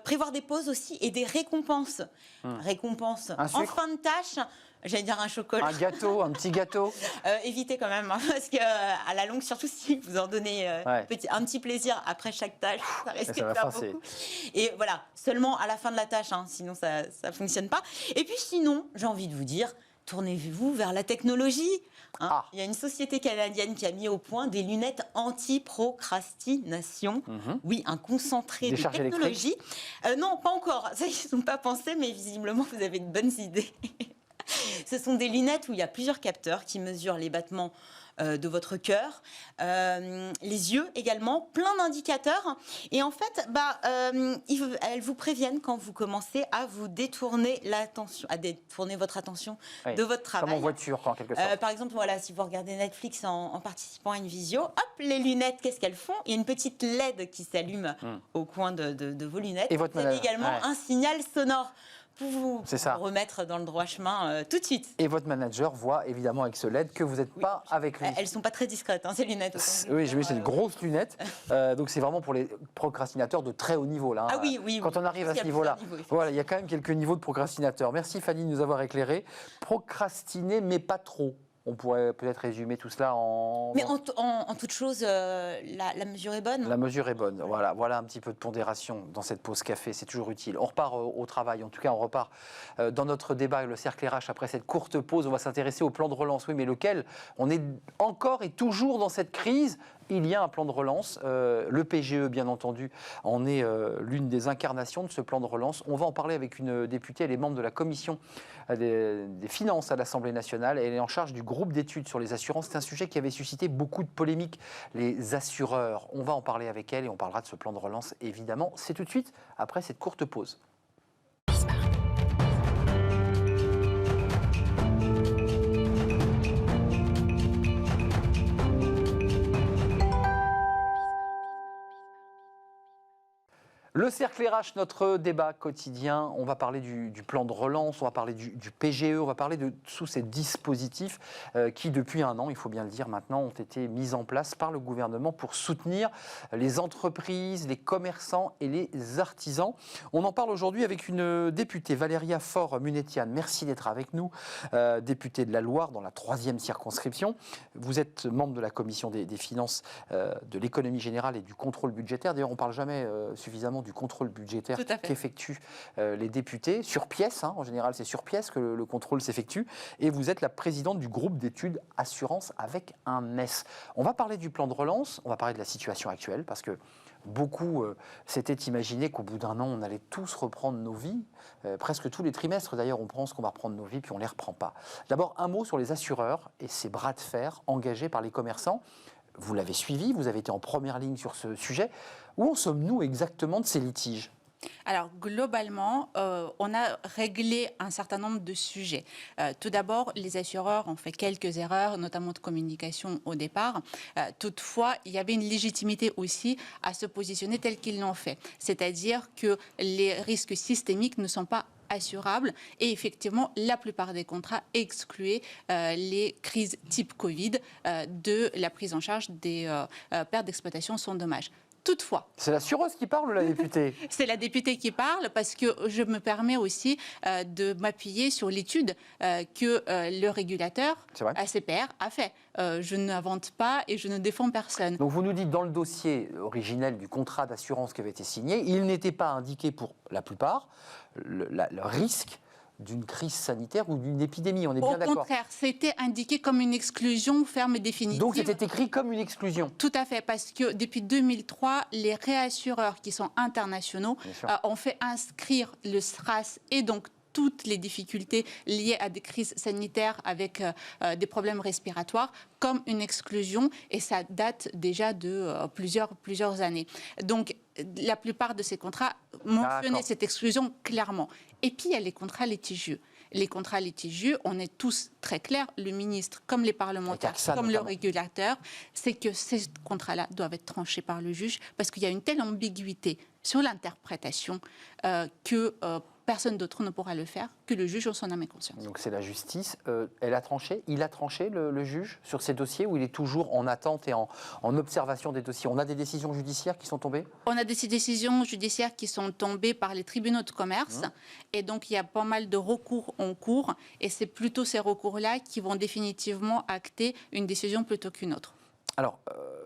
Prévoir des pauses aussi et des récompenses. Récompenses en fin de tâche. J'allais dire un chocolat. Un gâteau, un petit gâteau. Évitez quand même, parce qu'à la longue, surtout si vous en donnez un petit plaisir après chaque tâche, ça risque de faire beaucoup. Et voilà, seulement à la fin de la tâche, sinon ça ne fonctionne pas. Et puis sinon, j'ai envie de vous dire, tournez-vous vers la technologie. Il y a une société canadienne qui a mis au point des lunettes anti-procrastination. Oui, un concentré de technologie. Non, pas encore. Ça, ils ne sont pas pensés, mais visiblement, vous avez de bonnes idées. Ce sont des lunettes où il y a plusieurs capteurs qui mesurent les battements de votre cœur, les yeux également, plein d'indicateurs. Et en fait, elles vous préviennent quand vous commencez à vous détourner l'attention, à détourner votre attention de votre travail. Comme en voiture, en quelque sorte. Par exemple, voilà, si vous regardez Netflix en participant à une visio, hop, les lunettes, qu'est-ce qu'elles font ? Il y a une petite LED qui s'allume au coin de vos lunettes. Et votre vous avez également un signal sonore pour vous remettre dans le droit chemin tout de suite. Et votre manager voit évidemment avec ce LED que vous n'êtes pas avec lui. Elles ne sont pas très discrètes, ces lunettes. Oui, j'ai vu, c'est une grosse lunette. Donc c'est vraiment pour les procrastinateurs de très haut niveau. Là, oui. Quand on arrive à ce niveau-là, voilà, il y a quand même quelques niveaux de procrastinateurs. Merci Fanny de nous avoir éclairé. Procrastiner, mais pas trop. On pourrait peut-être résumer tout cela en... Mais en toute chose, la mesure est bonne. La mesure est bonne. Voilà un petit peu de pondération dans cette pause café. C'est toujours utile. On repart au travail. En tout cas, on repart dans notre débat, le cercle RH. Après cette courte pause, on va s'intéresser au plan de relance. Oui, mais lequel ? On est encore et toujours dans cette crise. Il y a un plan de relance. Le PGE, bien entendu, en est l'une des incarnations de ce plan de relance. On va en parler avec une députée. Elle est membre de la commission des finances à l'Assemblée nationale. Elle est en charge du groupe d'études sur les assurances. C'est un sujet qui avait suscité beaucoup de polémiques. Les assureurs. On va en parler avec elle et on parlera de ce plan de relance, évidemment. C'est tout de suite après cette courte pause. Le cercle RH, notre débat quotidien, on va parler du plan de relance, on va parler du PGE, on va parler de tous ces dispositifs qui, depuis un an, il faut bien le dire maintenant, ont été mis en place par le gouvernement pour soutenir les entreprises, les commerçants et les artisans. On en parle aujourd'hui avec une députée, Valéria Faure-Munetian. Merci d'être avec nous, députée de la Loire dans la 3e circonscription. Vous êtes membre de la commission des finances, de l'économie générale et du contrôle budgétaire. D'ailleurs, on ne parle jamais suffisamment du contrôle budgétaire qu'effectuent les députés, sur pièce, en général c'est sur pièce que le contrôle s'effectue, et vous êtes la présidente du groupe d'études Assurance avec un S. On va parler du plan de relance, on va parler de la situation actuelle, parce que beaucoup s'étaient imaginé qu'au bout d'un an, on allait tous reprendre nos vies, presque tous les trimestres d'ailleurs, on pense qu'on va reprendre nos vies, puis on ne les reprend pas. D'abord, un mot sur les assureurs et ces bras de fer engagés par les commerçants. Vous l'avez suivi, vous avez été en première ligne sur ce sujet. Où en sommes-nous exactement de ces litiges ? Alors, globalement, on a réglé un certain nombre de sujets. Tout d'abord, les assureurs ont fait quelques erreurs, notamment de communication au départ. Toutefois, il y avait une légitimité aussi à se positionner tel qu'ils l'ont fait. C'est-à-dire que les risques systémiques ne sont pas assurables et effectivement, la plupart des contrats excluaient les crises type Covid de la prise en charge des pertes d'exploitation sans dommage. Toutefois, c'est l'assureuse qui parle ou la députée ? C'est la députée qui parle parce que je me permets aussi de m'appuyer sur l'étude que le régulateur ACPR a fait. Je n'invente pas et je ne défends personne. Donc vous nous dites dans le dossier originel du contrat d'assurance qui avait été signé, il n'était pas indiqué pour la plupart le risque d'une crise sanitaire ou d'une épidémie. On est bien d'accord. Au contraire, c'était indiqué comme une exclusion ferme et définitive. Donc c'était écrit comme une exclusion. Tout à fait, parce que depuis 2003, les réassureurs qui sont internationaux ont fait inscrire le SRAS et donc toutes les difficultés liées à des crises sanitaires avec des problèmes respiratoires comme une exclusion, et ça date déjà de plusieurs années. Donc, la plupart de ces contrats mentionnaient cette exclusion clairement. Et puis, il y a les contrats litigieux. Les contrats litigieux, on est tous très clairs, le ministre, comme les parlementaires, comme le régulateur, c'est que ces contrats-là doivent être tranchés par le juge parce qu'il y a une telle ambiguïté sur l'interprétation que personne d'autre ne pourra le faire que le juge en son âme et conscience. Donc c'est la justice. Elle a tranché, il a tranché, le juge, sur ces dossiers, où il est toujours en attente et en observation des dossiers. On a des décisions judiciaires qui sont tombées ? On a des décisions judiciaires qui sont tombées par les tribunaux de commerce. Et donc il y a pas mal de recours en cours. Et c'est plutôt ces recours-là qui vont définitivement acter une décision plutôt qu'une autre. Alors,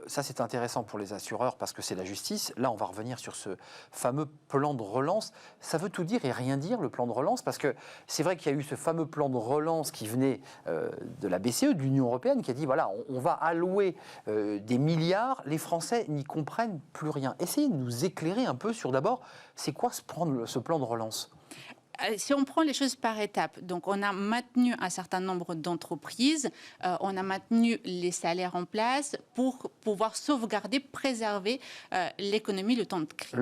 ça c'est intéressant pour les assureurs parce que c'est la justice. Là, on va revenir sur ce fameux plan de relance. Ça veut tout dire et rien dire, le plan de relance, parce que c'est vrai qu'il y a eu ce fameux plan de relance qui venait de la BCE, de l'Union européenne, qui a dit, voilà, on va allouer des milliards. Les Français n'y comprennent plus rien. Essayez de nous éclairer un peu sur, d'abord, c'est quoi ce plan de relance ? Si on prend les choses par étapes, donc on a maintenu un certain nombre d'entreprises, on a maintenu les salaires en place pour pouvoir sauvegarder, préserver l'économie le temps de crise.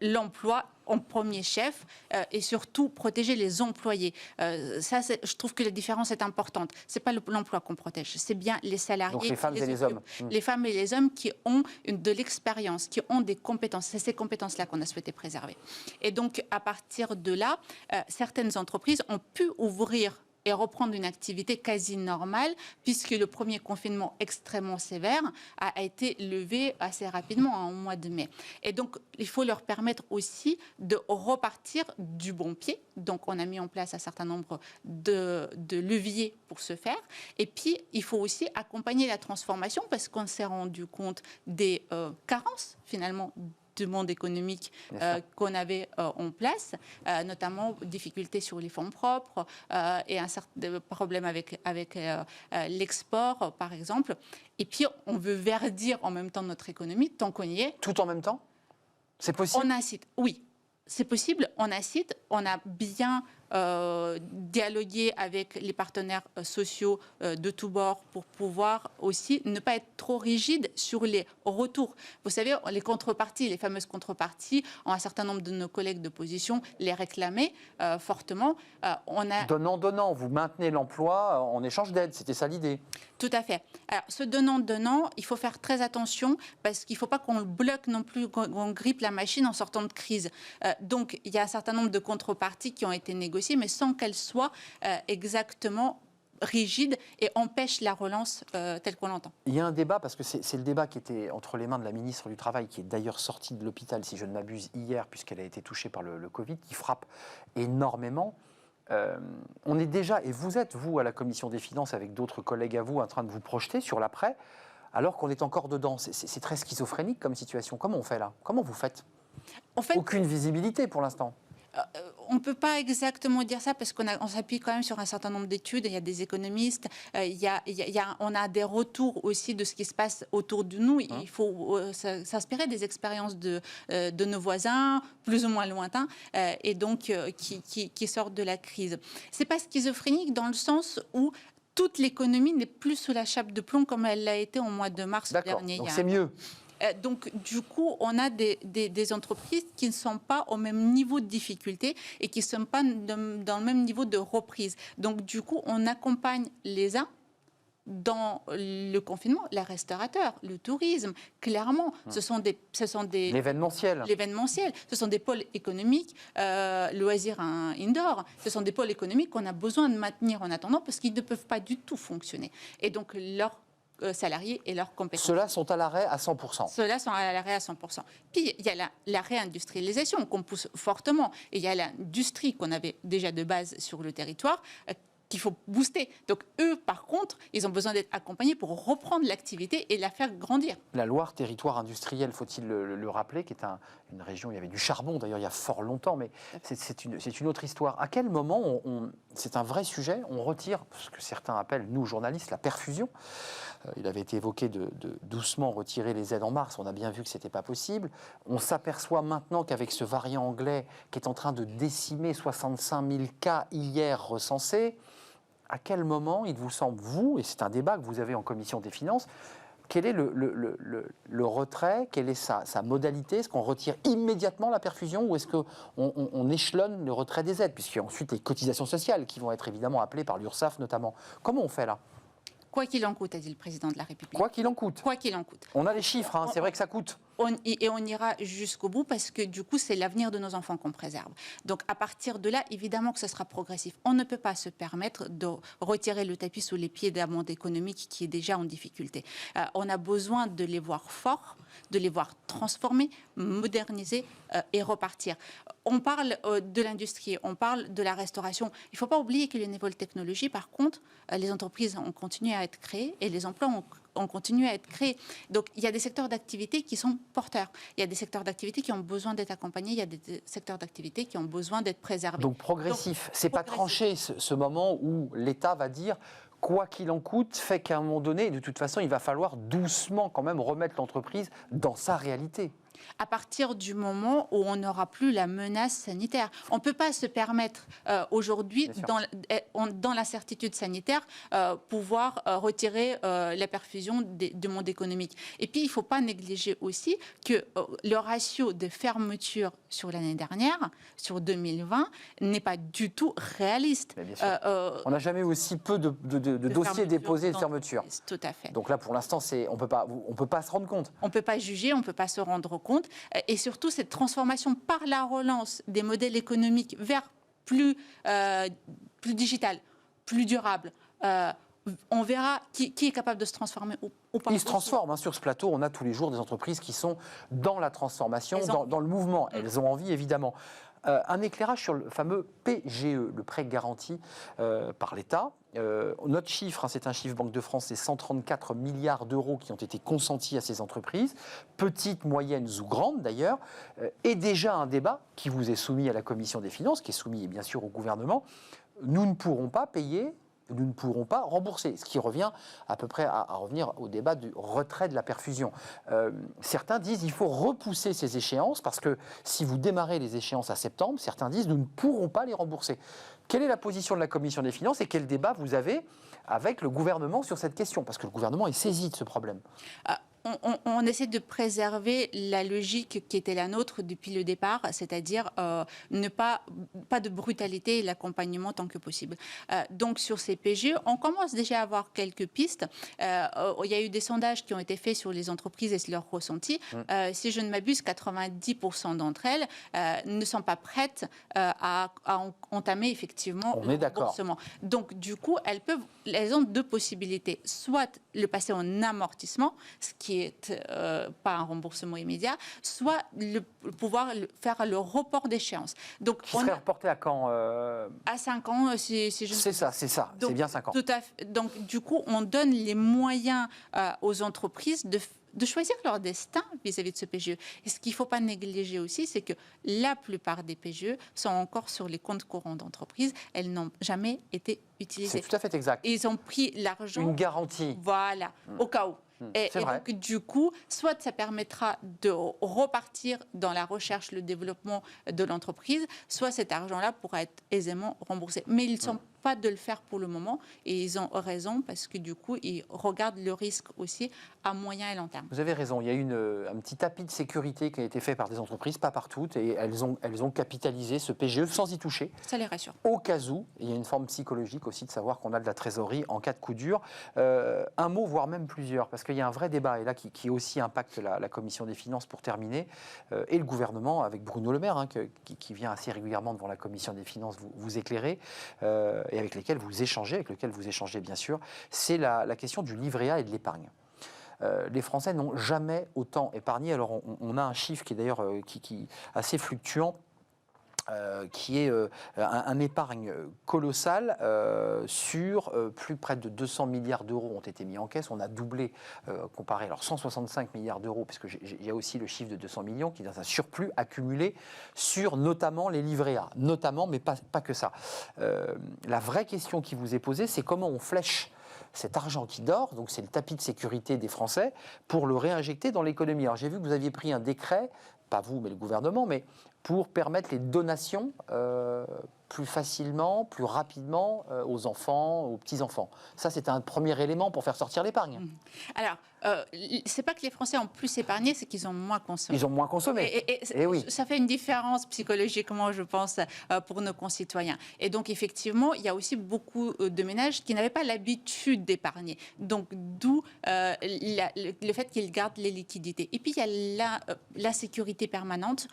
L'emploi en premier chef et surtout protéger les employés. Je trouve que la différence est importante. Ce n'est pas l'emploi qu'on protège, c'est bien les salariés. Donc les femmes et les hommes. Les femmes et les hommes qui ont de l'expérience, qui ont des compétences. C'est ces compétences-là qu'on a souhaité préserver. Et donc, à partir de là, certaines entreprises ont pu ouvrir et reprendre une activité quasi normale, puisque le premier confinement extrêmement sévère a été levé assez rapidement, au mois de mai. Et donc, il faut leur permettre aussi de repartir du bon pied. Donc, on a mis en place un certain nombre de leviers pour ce faire. Et puis, il faut aussi accompagner la transformation, parce qu'on s'est rendu compte des carences, finalement, du monde économique qu'on avait en place, notamment difficultés sur les fonds propres et un certain problème avec l'export, par exemple. Et puis, on veut verdir en même temps notre économie, tant qu'on y est. Tout en même temps ? C'est possible ? On incite, oui. C'est possible, on incite, on a bien dialoguer avec les partenaires sociaux de tous bords pour pouvoir aussi ne pas être trop rigide sur les retours. Vous savez, les contreparties, les fameuses contreparties, un certain nombre de nos collègues d'opposition les réclamaient fortement. Donnant, vous maintenez l'emploi en échange d'aide, c'était ça l'idée. Tout à fait. Alors, ce donnant, il faut faire très attention parce qu'il ne faut pas qu'on bloque non plus, qu'on grippe la machine en sortant de crise. Donc, il y a un certain nombre de contreparties qui ont été négociées, mais sans qu'elles soient exactement rigides et empêchent la relance telle qu'on l'entend. Il y a un débat, parce que c'est le débat qui était entre les mains de la ministre du Travail, qui est d'ailleurs sortie de l'hôpital, si je ne m'abuse, hier, puisqu'elle a été touchée par le Covid, qui frappe énormément. On est déjà, et vous êtes, vous, à la Commission des Finances, avec d'autres collègues à vous, en train de vous projeter sur l'après, alors qu'on est encore dedans. C'est très schizophrénique comme situation. Comment on fait là ? Comment vous faites ? Aucune visibilité pour l'instant. On ne peut pas exactement dire ça parce qu'on s'appuie quand même sur un certain nombre d'études. Il y a des économistes, on a des retours aussi de ce qui se passe autour de nous. Il faut s'inspirer des expériences de nos voisins, plus ou moins lointains, et donc qui sortent de la crise. Ce n'est pas schizophrénique dans le sens où toute l'économie n'est plus sous la chape de plomb comme elle l'a été au mois de mars dernier. Donc c'est mieux. Donc, du coup, on a des entreprises qui ne sont pas au même niveau de difficulté et qui ne sont pas dans le même niveau de reprise. Donc, du coup, on accompagne les uns dans le confinement, les restaurateurs, le tourisme. Clairement, ce sont des l'événementiel. Ce sont des pôles économiques, loisirs indoor. Ce sont des pôles économiques qu'on a besoin de maintenir en attendant parce qu'ils ne peuvent pas du tout fonctionner. Et donc, leurs salariés et leurs compétences. Ceux-là sont à l'arrêt à 100%. Ceux-là sont à l'arrêt à 100%. Puis, il y a la réindustrialisation qu'on pousse fortement. Et il y a l'industrie qu'on avait déjà de base sur le territoire qu'il faut booster. Donc, eux, par contre, contre, ils ont besoin d'être accompagnés pour reprendre l'activité et la faire grandir. La Loire, territoire industriel, faut-il le rappeler, qui est une région où il y avait du charbon, d'ailleurs il y a fort longtemps, mais c'est une autre histoire. À quel moment, c'est un vrai sujet, on retire ce que certains appellent, nous journalistes, la perfusion. Il avait été évoqué de doucement retirer les aides en mars, on a bien vu que ce n'était pas possible. On s'aperçoit maintenant qu'avec ce variant anglais qui est en train de décimer 65 000 cas hier recensés, à quel moment il vous semble, vous, et c'est un débat que vous avez en commission des finances, quel est le retrait, quelle est sa modalité? Est-ce qu'on retire immédiatement la perfusion ou est-ce qu'on échelonne le retrait des aides? Puisqu'il y a ensuite les cotisations sociales qui vont être évidemment appelées par l'URSSAF notamment. Comment on fait là? Quoi qu'il en coûte, a dit le président de la République. Quoi qu'il en coûte. Quoi qu'il en coûte. On a les chiffres, hein, c'est vrai que ça coûte. Et on ira jusqu'au bout parce que du coup, c'est l'avenir de nos enfants qu'on préserve. Donc à partir de là, évidemment que ce sera progressif. On ne peut pas se permettre de retirer le tapis sous les pieds d'un monde économique qui est déjà en difficulté. On a besoin de les voir forts, de les voir transformer, moderniser et repartir. On parle de l'industrie, on parle de la restauration. Il ne faut pas oublier que les nouvelles technologies, par contre, les entreprises ont continué à être créées et les emplois ont continué à être créés. Donc, il y a des secteurs d'activité qui sont porteurs. Il y a des secteurs d'activité qui ont besoin d'être accompagnés. Il y a des secteurs d'activité qui ont besoin d'être préservés. Donc, progressif. C'est pas tranché, ce moment où l'État va dire quoi qu'il en coûte, fait qu'à un moment donné, de toute façon, il va falloir doucement quand même remettre l'entreprise dans sa réalité. À partir du moment où on n'aura plus la menace sanitaire. On ne peut pas se permettre aujourd'hui, dans l'incertitude sanitaire, pouvoir retirer la perfusion du monde économique. Et puis, il ne faut pas négliger aussi que le ratio de fermeture sur l'année dernière, sur 2020, n'est pas du tout réaliste. On n'a jamais eu aussi peu de dossiers déposés de fermeture. Tout à fait. Donc là, pour l'instant, on ne peut pas se rendre compte. On ne peut pas juger, on ne peut pas se rendre compte. Et surtout, cette transformation par la relance des modèles économiques vers plus digital, plus durable. On verra qui est capable de se transformer ou pas. Ils se transforment. Sur ce plateau, on a tous les jours des entreprises qui sont dans la transformation, dans le mouvement. Elles ont envie, évidemment. Un éclairage sur le fameux PGE, le prêt garanti par l'État. Notre chiffre, c'est un chiffre Banque de France, c'est 134 milliards d'euros qui ont été consentis à ces entreprises, petites, moyennes ou grandes d'ailleurs, et déjà un débat qui vous est soumis à la Commission des finances, qui est soumis bien sûr au gouvernement. Nous ne pourrons pas payer, nous ne pourrons pas rembourser, ce qui revient à peu près à revenir au débat du retrait de la perfusion. Certains disent qu'il faut repousser ces échéances parce que si vous démarrez les échéances à septembre, certains disent nous ne pourrons pas les rembourser. Quelle est la position de la Commission des finances et quel débat vous avez avec le gouvernement sur cette question? Parce que le gouvernement est saisi de ce problème. On essaie de préserver la logique qui était la nôtre depuis le départ, c'est-à-dire ne pas de brutalité et l'accompagnement tant que possible. Donc sur ces PGE, on commence déjà à avoir quelques pistes. Il y a eu des sondages qui ont été faits sur les entreprises et leurs ressentis. Si je ne m'abuse, 90% d'entre elles ne sont pas prêtes à entamer effectivement le remboursement. Donc du coup, elles ont deux possibilités. Soit le passer en amortissement, ce qui est pas un remboursement immédiat, soit pouvoir faire le report d'échéance. Donc, qui serait reporté à quand À 5 ans, si je... C'est ça, c'est bien 5 ans. Tout à fait. Donc, du coup, on donne les moyens aux entreprises de choisir leur destin vis-à-vis de ce PGE. Et ce qu'il ne faut pas négliger aussi, c'est que la plupart des PGE sont encore sur les comptes courants d'entreprise. Elles n'ont jamais été utilisées. C'est tout à fait exact. Et ils ont pris l'argent... Une garantie. Voilà, au cas où. Et donc, du coup, soit ça permettra de repartir dans la recherche, le développement de l'entreprise, soit cet argent-là pourra être aisément remboursé. Mais ils ne sont pas de le faire pour le moment et ils ont raison parce que du coup, ils regardent le risque aussi à moyen et long terme. Vous avez raison, il y a un petit tapis de sécurité qui a été fait par des entreprises, pas par toutes, et elles ont capitalisé ce PGE sans y toucher. Ça les rassure. Au cas où, il y a une forme psychologique aussi de savoir qu'on a de la trésorerie en cas de coup dur. Un mot, voire même plusieurs, parce qu'il y a un vrai débat, et là qui aussi impacte la Commission des finances pour terminer, et le gouvernement, avec Bruno Le Maire, qui vient assez régulièrement devant la Commission des finances vous éclairer, et avec lequel vous échangez bien sûr, c'est la question du livret A et de l'épargne. Les Français n'ont jamais autant épargné. Alors on a un chiffre qui est d'ailleurs qui assez fluctuant. qui est un épargne colossal sur plus près de 200 milliards d'euros ont été mis en caisse. On a doublé, comparé, alors 165 milliards d'euros, parce qu'il y a aussi le chiffre de 200 millions qui est un surplus accumulé sur notamment les livrets A, notamment, mais pas que ça. La vraie question qui vous est posée, c'est comment on flèche cet argent qui dort, donc c'est le tapis de sécurité des Français, pour le réinjecter dans l'économie. Alors j'ai vu que vous aviez pris un décret, pas vous mais le gouvernement, mais pour permettre les donations plus facilement, plus rapidement aux enfants, aux petits-enfants. Ça, c'est un premier élément pour faire sortir l'épargne. Alors, c'est pas que les Français ont plus épargné, c'est qu'ils ont moins consommé. Ils ont moins consommé. Et oui. Ça fait une différence psychologiquement, je pense, pour nos concitoyens. Et donc, effectivement, il y a aussi beaucoup de ménages qui n'avaient pas l'habitude d'épargner. Donc, d'où le fait qu'ils gardent les liquidités. Et puis, il y a la sécurité permanente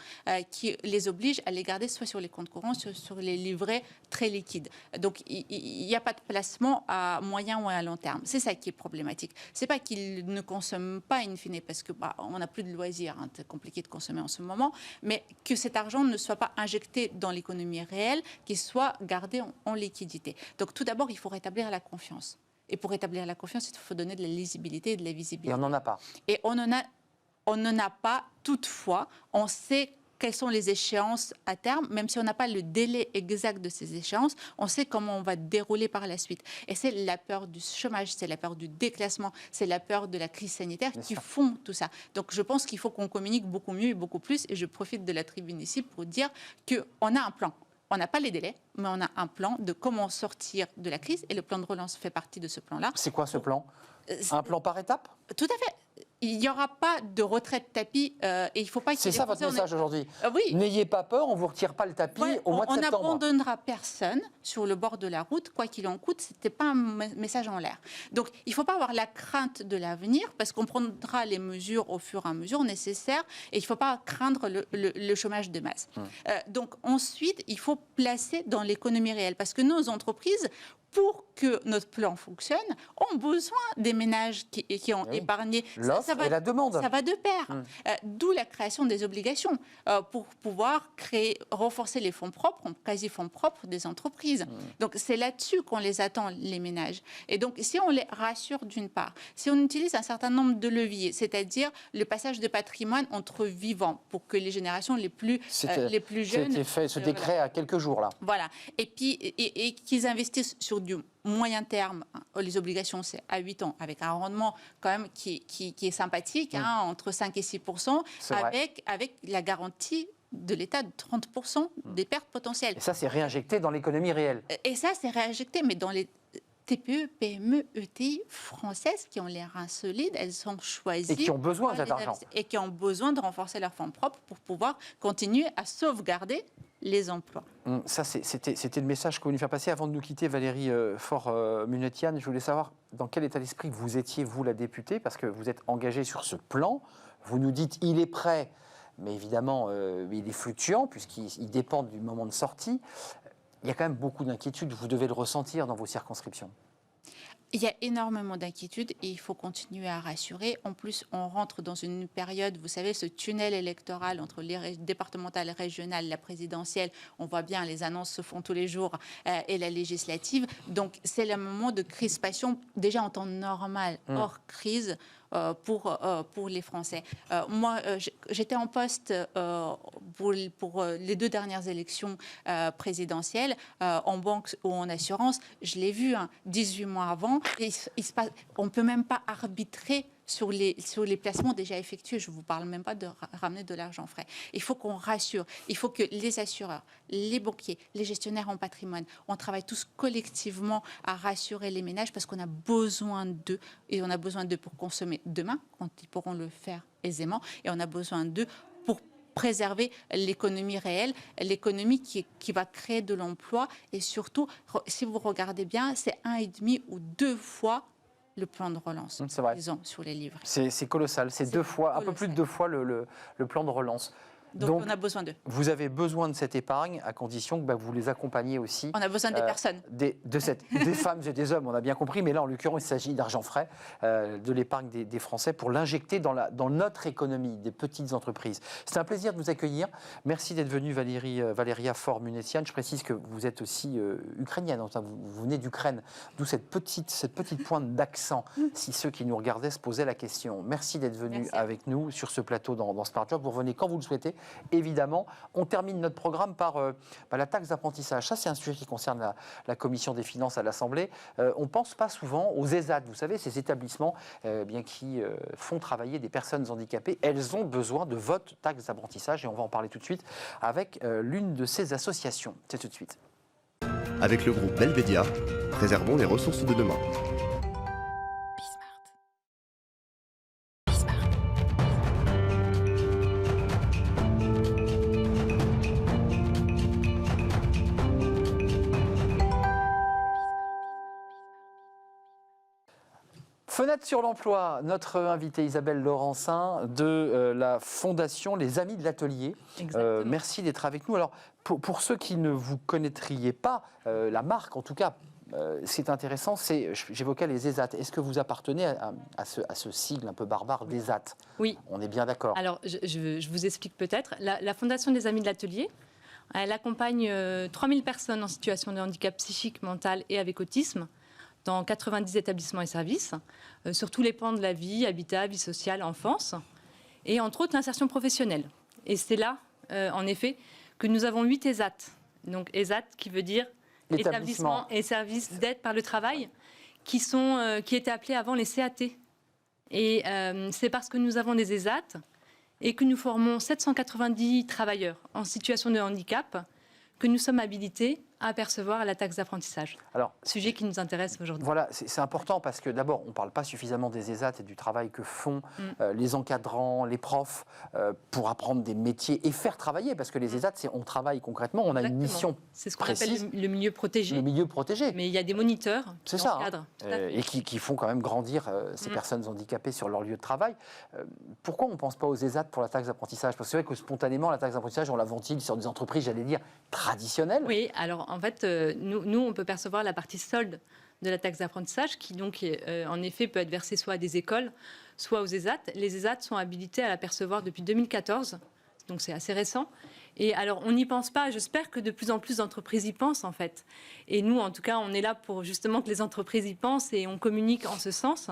qui les oblige à les garder soit sur les comptes courants, soit sur les livrets très liquides. Donc, il n'y a pas de placement à moyen ou à long terme. C'est ça qui est problématique. C'est pas qu'ils ne consomment pas in fine, parce que on n'a plus de loisirs, hein, c'est compliqué de consommer en ce moment, mais que cet argent ne soit pas injecté dans l'économie réelle, qu'il soit gardé en liquidité. Donc, tout d'abord, il faut rétablir la confiance. Et pour rétablir la confiance, il faut donner de la lisibilité et de la visibilité. Et on n'en a pas. Et on n'en a pas. Toutefois, on sait quelles sont les échéances à terme, même si on n'a pas le délai exact de ces échéances, on sait comment on va dérouler par la suite. Et c'est la peur du chômage, c'est la peur du déclassement, c'est la peur de la crise sanitaire qui font tout ça. Donc je pense qu'il faut qu'on communique beaucoup mieux et beaucoup plus, et je profite de la tribune ici pour dire qu'on a un plan. On n'a pas les délais, mais on a un plan de comment sortir de la crise, et le plan de relance fait partie de ce plan-là. C'est quoi ce plan ? Un plan par étape ? Tout à fait. Il n'y aura pas de retraite tapis et il ne faut pas qu'il y ait... C'est ça votre message aujourd'hui. Oui. N'ayez pas peur, on ne vous retire pas le tapis au mois de septembre. On n'abandonnera personne sur le bord de la route, quoi qu'il en coûte. Ce n'était pas un message en l'air. Donc, il ne faut pas avoir la crainte de l'avenir, parce qu'on prendra les mesures au fur et à mesure nécessaires, et il ne faut pas craindre le chômage de masse. Donc, ensuite, il faut placer dans l'économie réelle, parce que nos entreprises, pour que notre plan fonctionne, ont besoin des ménages qui ont épargné. L'offre et la demande. Ça va de pair. D'où la création des obligations pour pouvoir renforcer les fonds propres, quasi-fonds propres des entreprises. Donc c'est là-dessus qu'on les attend, les ménages. Et donc si on les rassure d'une part, si on utilise un certain nombre de leviers, c'est-à-dire le passage de patrimoine entre vivants pour que les générations les plus jeunes... C'était fait, ce décret à quelques jours là. Voilà. Et puis et qu'ils investissent sur du moyen terme. Les obligations, c'est à 8 ans, avec un rendement quand même qui est sympathique, entre 5 et 6%, avec la garantie de l'État de 30% des pertes potentielles. Et ça, c'est réinjecté dans l'économie réelle. Et ça, c'est réinjecté, mais dans les TPE, PME, ETI françaises qui ont les reins solides, elles sont choisies. Et qui ont besoin de cet argent. Et qui ont besoin de renforcer leurs fonds propres pour pouvoir continuer à sauvegarder les emplois. Ça, c'était le message que vous voulez faire passer. Avant de nous quitter, Valérie Faure-Munetian, je voulais savoir dans quel état d'esprit vous étiez, vous, la députée, parce que vous êtes engagée sur ce plan. Vous nous dites il est prêt, mais évidemment, il est fluctuant, puisqu'il dépend du moment de sortie. Il y a quand même beaucoup d'inquiétudes, vous devez le ressentir dans vos circonscriptions. Il y a énormément d'inquiétudes et il faut continuer à rassurer. En plus, on rentre dans une période, vous savez, ce tunnel électoral entre les départementales, régionales, la présidentielle, on voit bien, les annonces se font tous les jours, et la législative. Donc, c'est le moment de crispation, déjà en temps normal, hors crise, pour les Français. Moi, j'étais en poste pour les 2 dernières élections présidentielles, en banque ou en assurance. Je l'ai vu 18 mois avant. On ne peut même pas arbitrer sur les placements déjà effectués. Je ne vous parle même pas de ramener de l'argent frais. Il faut qu'on rassure. Il faut que les assureurs, les banquiers, les gestionnaires en patrimoine, on travaille tous collectivement à rassurer les ménages parce qu'on a besoin d'eux. Et on a besoin d'eux pour consommer demain, quand ils pourront le faire aisément. Et on a besoin d'eux pour préserver l'économie réelle, l'économie qui va créer de l'emploi. Et surtout, si vous regardez bien, c'est 1,5 ou 2 fois le plan de relance, disons, sur les livres. C'est colossal, c'est 2 fois, un peu plus de 2 fois le plan de relance. Donc on a besoin d'eux. Vous avez besoin de cette épargne à condition que vous les accompagniez aussi. On a besoin des personnes. Des femmes et des hommes, on a bien compris, mais là en l'occurrence il s'agit d'argent frais, de l'épargne des Français pour l'injecter dans notre économie, des petites entreprises. C'est un plaisir de vous accueillir. Merci d'être venue Valéria Faure-Munessian. Je précise que vous êtes aussi ukrainienne, enfin, vous venez d'Ukraine, d'où cette petite pointe d'accent, si ceux qui nous regardaient se posaient la question. Merci d'être venue avec nous sur ce plateau dans Smart Job. Vous revenez quand vous le souhaitez, évidemment. On termine notre programme par la taxe d'apprentissage. Ça, c'est un sujet qui concerne la Commission des finances à l'Assemblée. On ne pense pas souvent aux ESAT, vous savez, ces établissements qui font travailler des personnes handicapées. Elles ont besoin de votre taxe d'apprentissage et on va en parler tout de suite avec l'une de ces associations. C'est tout de suite. Avec le groupe Belvedia, préservons les ressources de demain. Fenêtre sur l'emploi, notre invitée Isabelle Laurencin de la Fondation Les Amis de l'Atelier. Merci d'être avec nous. Alors, pour ceux qui ne vous connaîtriez pas, la marque en tout cas, ce qui est intéressant, j'évoquais les ESAT. Est-ce que vous appartenez à ce sigle un peu barbare d'ESAT? Oui. On est bien d'accord. Alors, je vous explique peut-être. La Fondation des Amis de l'Atelier, elle accompagne 3000 personnes en situation de handicap psychique, mental et avec autisme dans 90 établissements et services, sur tous les pans de la vie, habitat, vie sociale, enfance, et entre autres l'insertion professionnelle. Et c'est là, en effet, que nous avons 8 ESAT. Donc ESAT qui veut dire établissements et services d'aide par le travail, qui étaient appelés avant les CAT. Et c'est parce que nous avons des ESAT et que nous formons 790 travailleurs en situation de handicap que nous sommes habilités à percevoir la taxe d'apprentissage. Alors, sujet qui nous intéresse aujourd'hui. Voilà, c'est important parce que d'abord, on ne parle pas suffisamment des ESAT et du travail que font les encadrants, les profs pour apprendre des métiers et faire travailler. Parce que les ESAT, on travaille concrètement, on a une mission c'est ce qu'on précise. appelle le milieu protégé. Le milieu protégé. Mais il y a des moniteurs qui encadrent. Et qui font quand même grandir ces personnes handicapées sur leur lieu de travail. Pourquoi on ne pense pas aux ESAT pour la taxe d'apprentissage? Parce que c'est vrai que spontanément, la taxe d'apprentissage, on la ventile sur des entreprises, j'allais dire, traditionnelles. Oui, alors en fait, nous, on peut percevoir la partie solde de la taxe d'apprentissage qui, donc, en effet, peut être versée soit à des écoles, soit aux ESAT. Les ESAT sont habilités à la percevoir depuis 2014, donc c'est assez récent. Et alors, on n'y pense pas. J'espère que de plus en plus d'entreprises y pensent, en fait. Et nous, en tout cas, on est là pour justement que les entreprises y pensent et on communique en ce sens.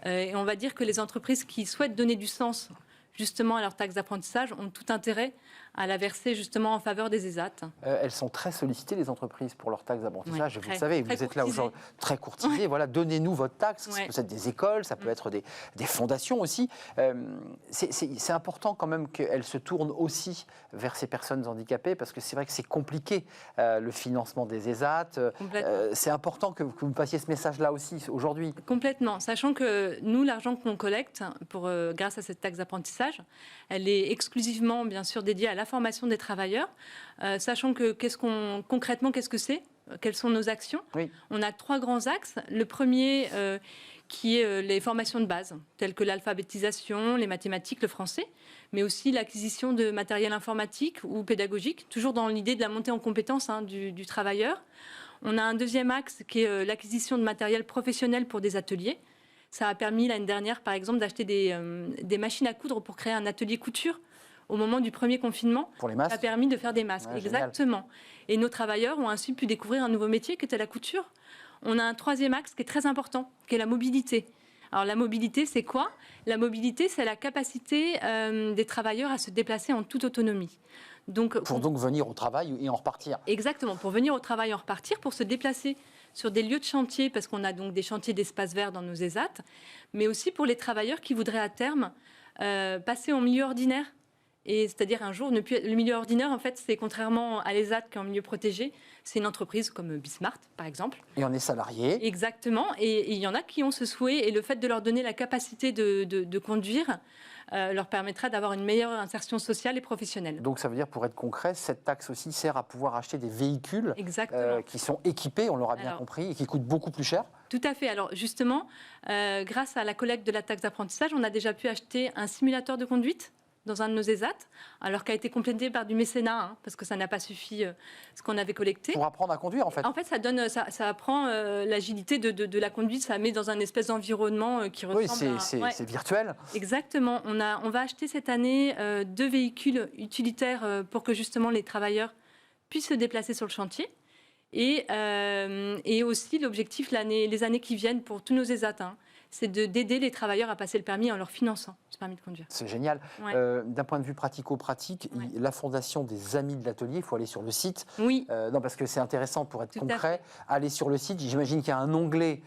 Et on va dire que les entreprises qui souhaitent donner du sens justement à leur taxe d'apprentissage ont tout intérêt à la verser justement en faveur des ESAT. Elles sont très sollicitées, les entreprises, pour leur taxe d'apprentissage. Oui, vous le savez, vous êtes là aujourd'hui, très courtisé. Voilà, donnez-nous votre taxe. Ça peut être des écoles, ça peut être des fondations aussi. C'est important quand même qu'elles se tournent aussi vers ces personnes handicapées, parce que c'est vrai que c'est compliqué, le financement des ESAT. C'est important que vous passiez ce message-là aussi aujourd'hui. Complètement, sachant que nous, l'argent qu'on collecte grâce à cette taxe d'apprentissage, elle est exclusivement, bien sûr, dédiée à la formation des travailleurs, sachant que concrètement, qu'est-ce que c'est? Quelles sont nos actions? On a 3 grands axes. Le premier, qui est les formations de base, telles que l'alphabétisation, les mathématiques, le français, mais aussi l'acquisition de matériel informatique ou pédagogique, toujours dans l'idée de la montée en compétences du travailleur. On a un deuxième axe qui est l'acquisition de matériel professionnel pour des ateliers. Ça a permis l'année dernière, par exemple, d'acheter des machines à coudre pour créer un atelier couture au moment du premier confinement. Pour les masques. Ça a permis de faire des masques. Ouais, exactement. Génial. Et nos travailleurs ont ainsi pu découvrir un nouveau métier qui était la couture. On a un troisième axe qui est très important, qui est la mobilité. Alors la mobilité, c'est quoi? La mobilité, c'est la capacité des travailleurs à se déplacer en toute autonomie. Pour donc venir au travail et en repartir. Exactement, pour venir au travail et en repartir, pour se déplacer sur des lieux de chantier, parce qu'on a donc des chantiers d'espace vert dans nos ESAT, mais aussi pour les travailleurs qui voudraient à terme passer en milieu ordinaire. Et c'est-à-dire un jour, le milieu ordinaire, en fait, c'est contrairement à l'ESAT qui est en milieu protégé, c'est une entreprise comme Bismart, par exemple. Et on est salarié. Exactement. Et il y en a qui ont ce souhait. Et le fait de leur donner la capacité de conduire leur permettra d'avoir une meilleure insertion sociale et professionnelle. Donc ça veut dire, pour être concret, cette taxe aussi sert à pouvoir acheter des véhicules qui sont équipés, on l'aura bien compris, et qui coûtent beaucoup plus cher. Tout à fait. Alors justement, grâce à la collecte de la taxe d'apprentissage, on a déjà pu acheter un simulateur de conduite dans un de nos ESAT, alors qu'a été complété par du mécénat, parce que ça n'a pas suffi ce qu'on avait collecté. Pour apprendre à conduire, en fait. En fait, ça apprend l'agilité de la conduite, ça met dans un espèce d'environnement qui ressemble c'est virtuel. Exactement. On va acheter cette année 2 véhicules utilitaires pour que justement les travailleurs puissent se déplacer sur le chantier. Et aussi l'objectif, les années qui viennent pour tous nos ESAT, c'est d'aider les travailleurs à passer le permis en leur finançant ce permis de conduire. C'est génial. Ouais. D'un point de vue pratico-pratique, la fondation des Amis de l'Atelier, il faut aller sur le site. Oui. Non, parce que c'est intéressant pour être Tout concret. Aller sur le site, j'imagine qu'il y a un onglet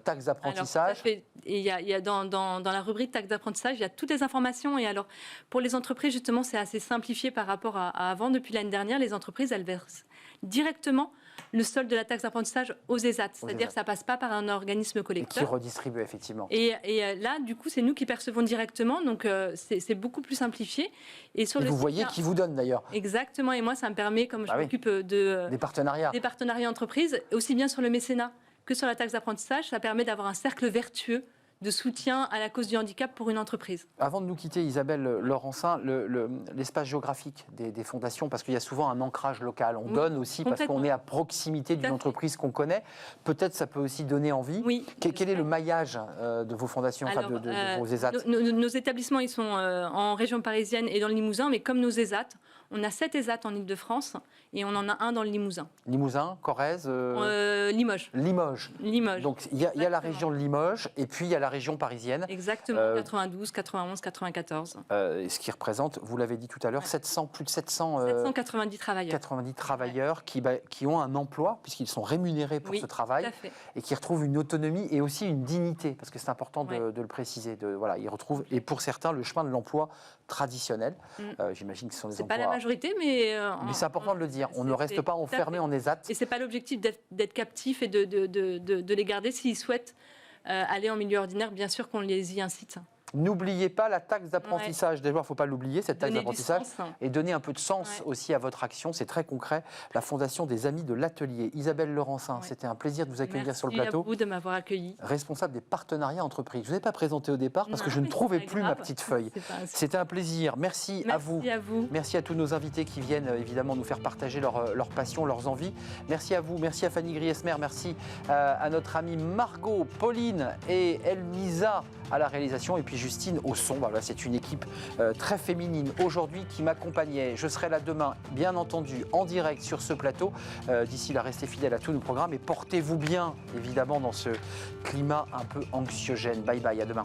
taxes d'apprentissage. Il y a dans la rubrique taxes d'apprentissage, il y a toutes les informations. Et alors, pour les entreprises, justement, c'est assez simplifié par rapport à avant. Depuis l'année dernière, les entreprises, elles versent directement le solde de la taxe d'apprentissage aux ESAT. C'est-à-dire que ça ne passe pas par un organisme collecteur. Et qui redistribue, effectivement. Et là, du coup, c'est nous qui percevons directement. Donc, c'est beaucoup plus simplifié. Et vous voyez qui vous donne, d'ailleurs. Exactement. Et moi, ça me permet, comme je m'occupe des partenariats entreprises, aussi bien sur le mécénat que sur la taxe d'apprentissage, ça permet d'avoir un cercle vertueux de soutien à la cause du handicap pour une entreprise. Avant de nous quitter, Isabelle Laurencin, l'espace géographique des fondations, parce qu'il y a souvent un ancrage local. On donne aussi parce qu'on est à proximité d'une entreprise qu'on connaît. Peut-être ça peut aussi donner envie. Oui. Quel est le maillage de vos fondations, de vos ESAT? Nos établissements, ils sont en région parisienne et dans le Limousin, mais comme nos ESAT, on a 7 ESAT en Ile-de-France et on en a un dans le Limousin. Limousin, Corrèze Limoges. Limoges. Donc il y a la région de Limoges et puis il y a la région parisienne. Exactement, 92, 91, 94. Ce qui représente, vous l'avez dit tout à l'heure, plus de 790 travailleurs. 90 travailleurs qui ont un emploi, puisqu'ils sont rémunérés pour ce travail, et qui retrouvent une autonomie et aussi une dignité, parce que c'est important de le préciser. Ils retrouvent, et pour certains, le chemin de l'emploi traditionnel. J'imagine que ce sont des emplois... C'est pas la majorité, mais c'est important de le dire. On ne reste pas enfermé en ESAT. Et c'est pas l'objectif d'être captif et de les garder s'ils souhaitent aller en milieu ordinaire, bien sûr qu'on les y incite. N'oubliez pas la taxe d'apprentissage. Déjà, il ne faut pas l'oublier, cette taxe d'apprentissage. Et donner un peu de sens aussi à votre action. C'est très concret. La Fondation des Amis de l'Atelier. Isabelle Laurencin, c'était un plaisir de vous accueillir sur le plateau. Merci à vous de m'avoir accueilli. Responsable des partenariats entreprises. Je ne vous ai pas présenté au départ parce que je ne trouvais plus ma petite feuille. C'était un plaisir. Merci à vous. Merci à tous nos invités qui viennent évidemment nous faire partager leur passion, leurs envies. Merci à vous. Merci à Fanny Griesmer. Merci à notre amie Margot, Pauline et Elmisa à la réalisation. Et puis Justine au son. C'est une équipe très féminine aujourd'hui qui m'accompagnait. Je serai là demain, bien entendu, en direct sur ce plateau. D'ici là, restez fidèles à tous nos programmes et portez-vous bien, évidemment, dans ce climat un peu anxiogène. Bye bye, à demain.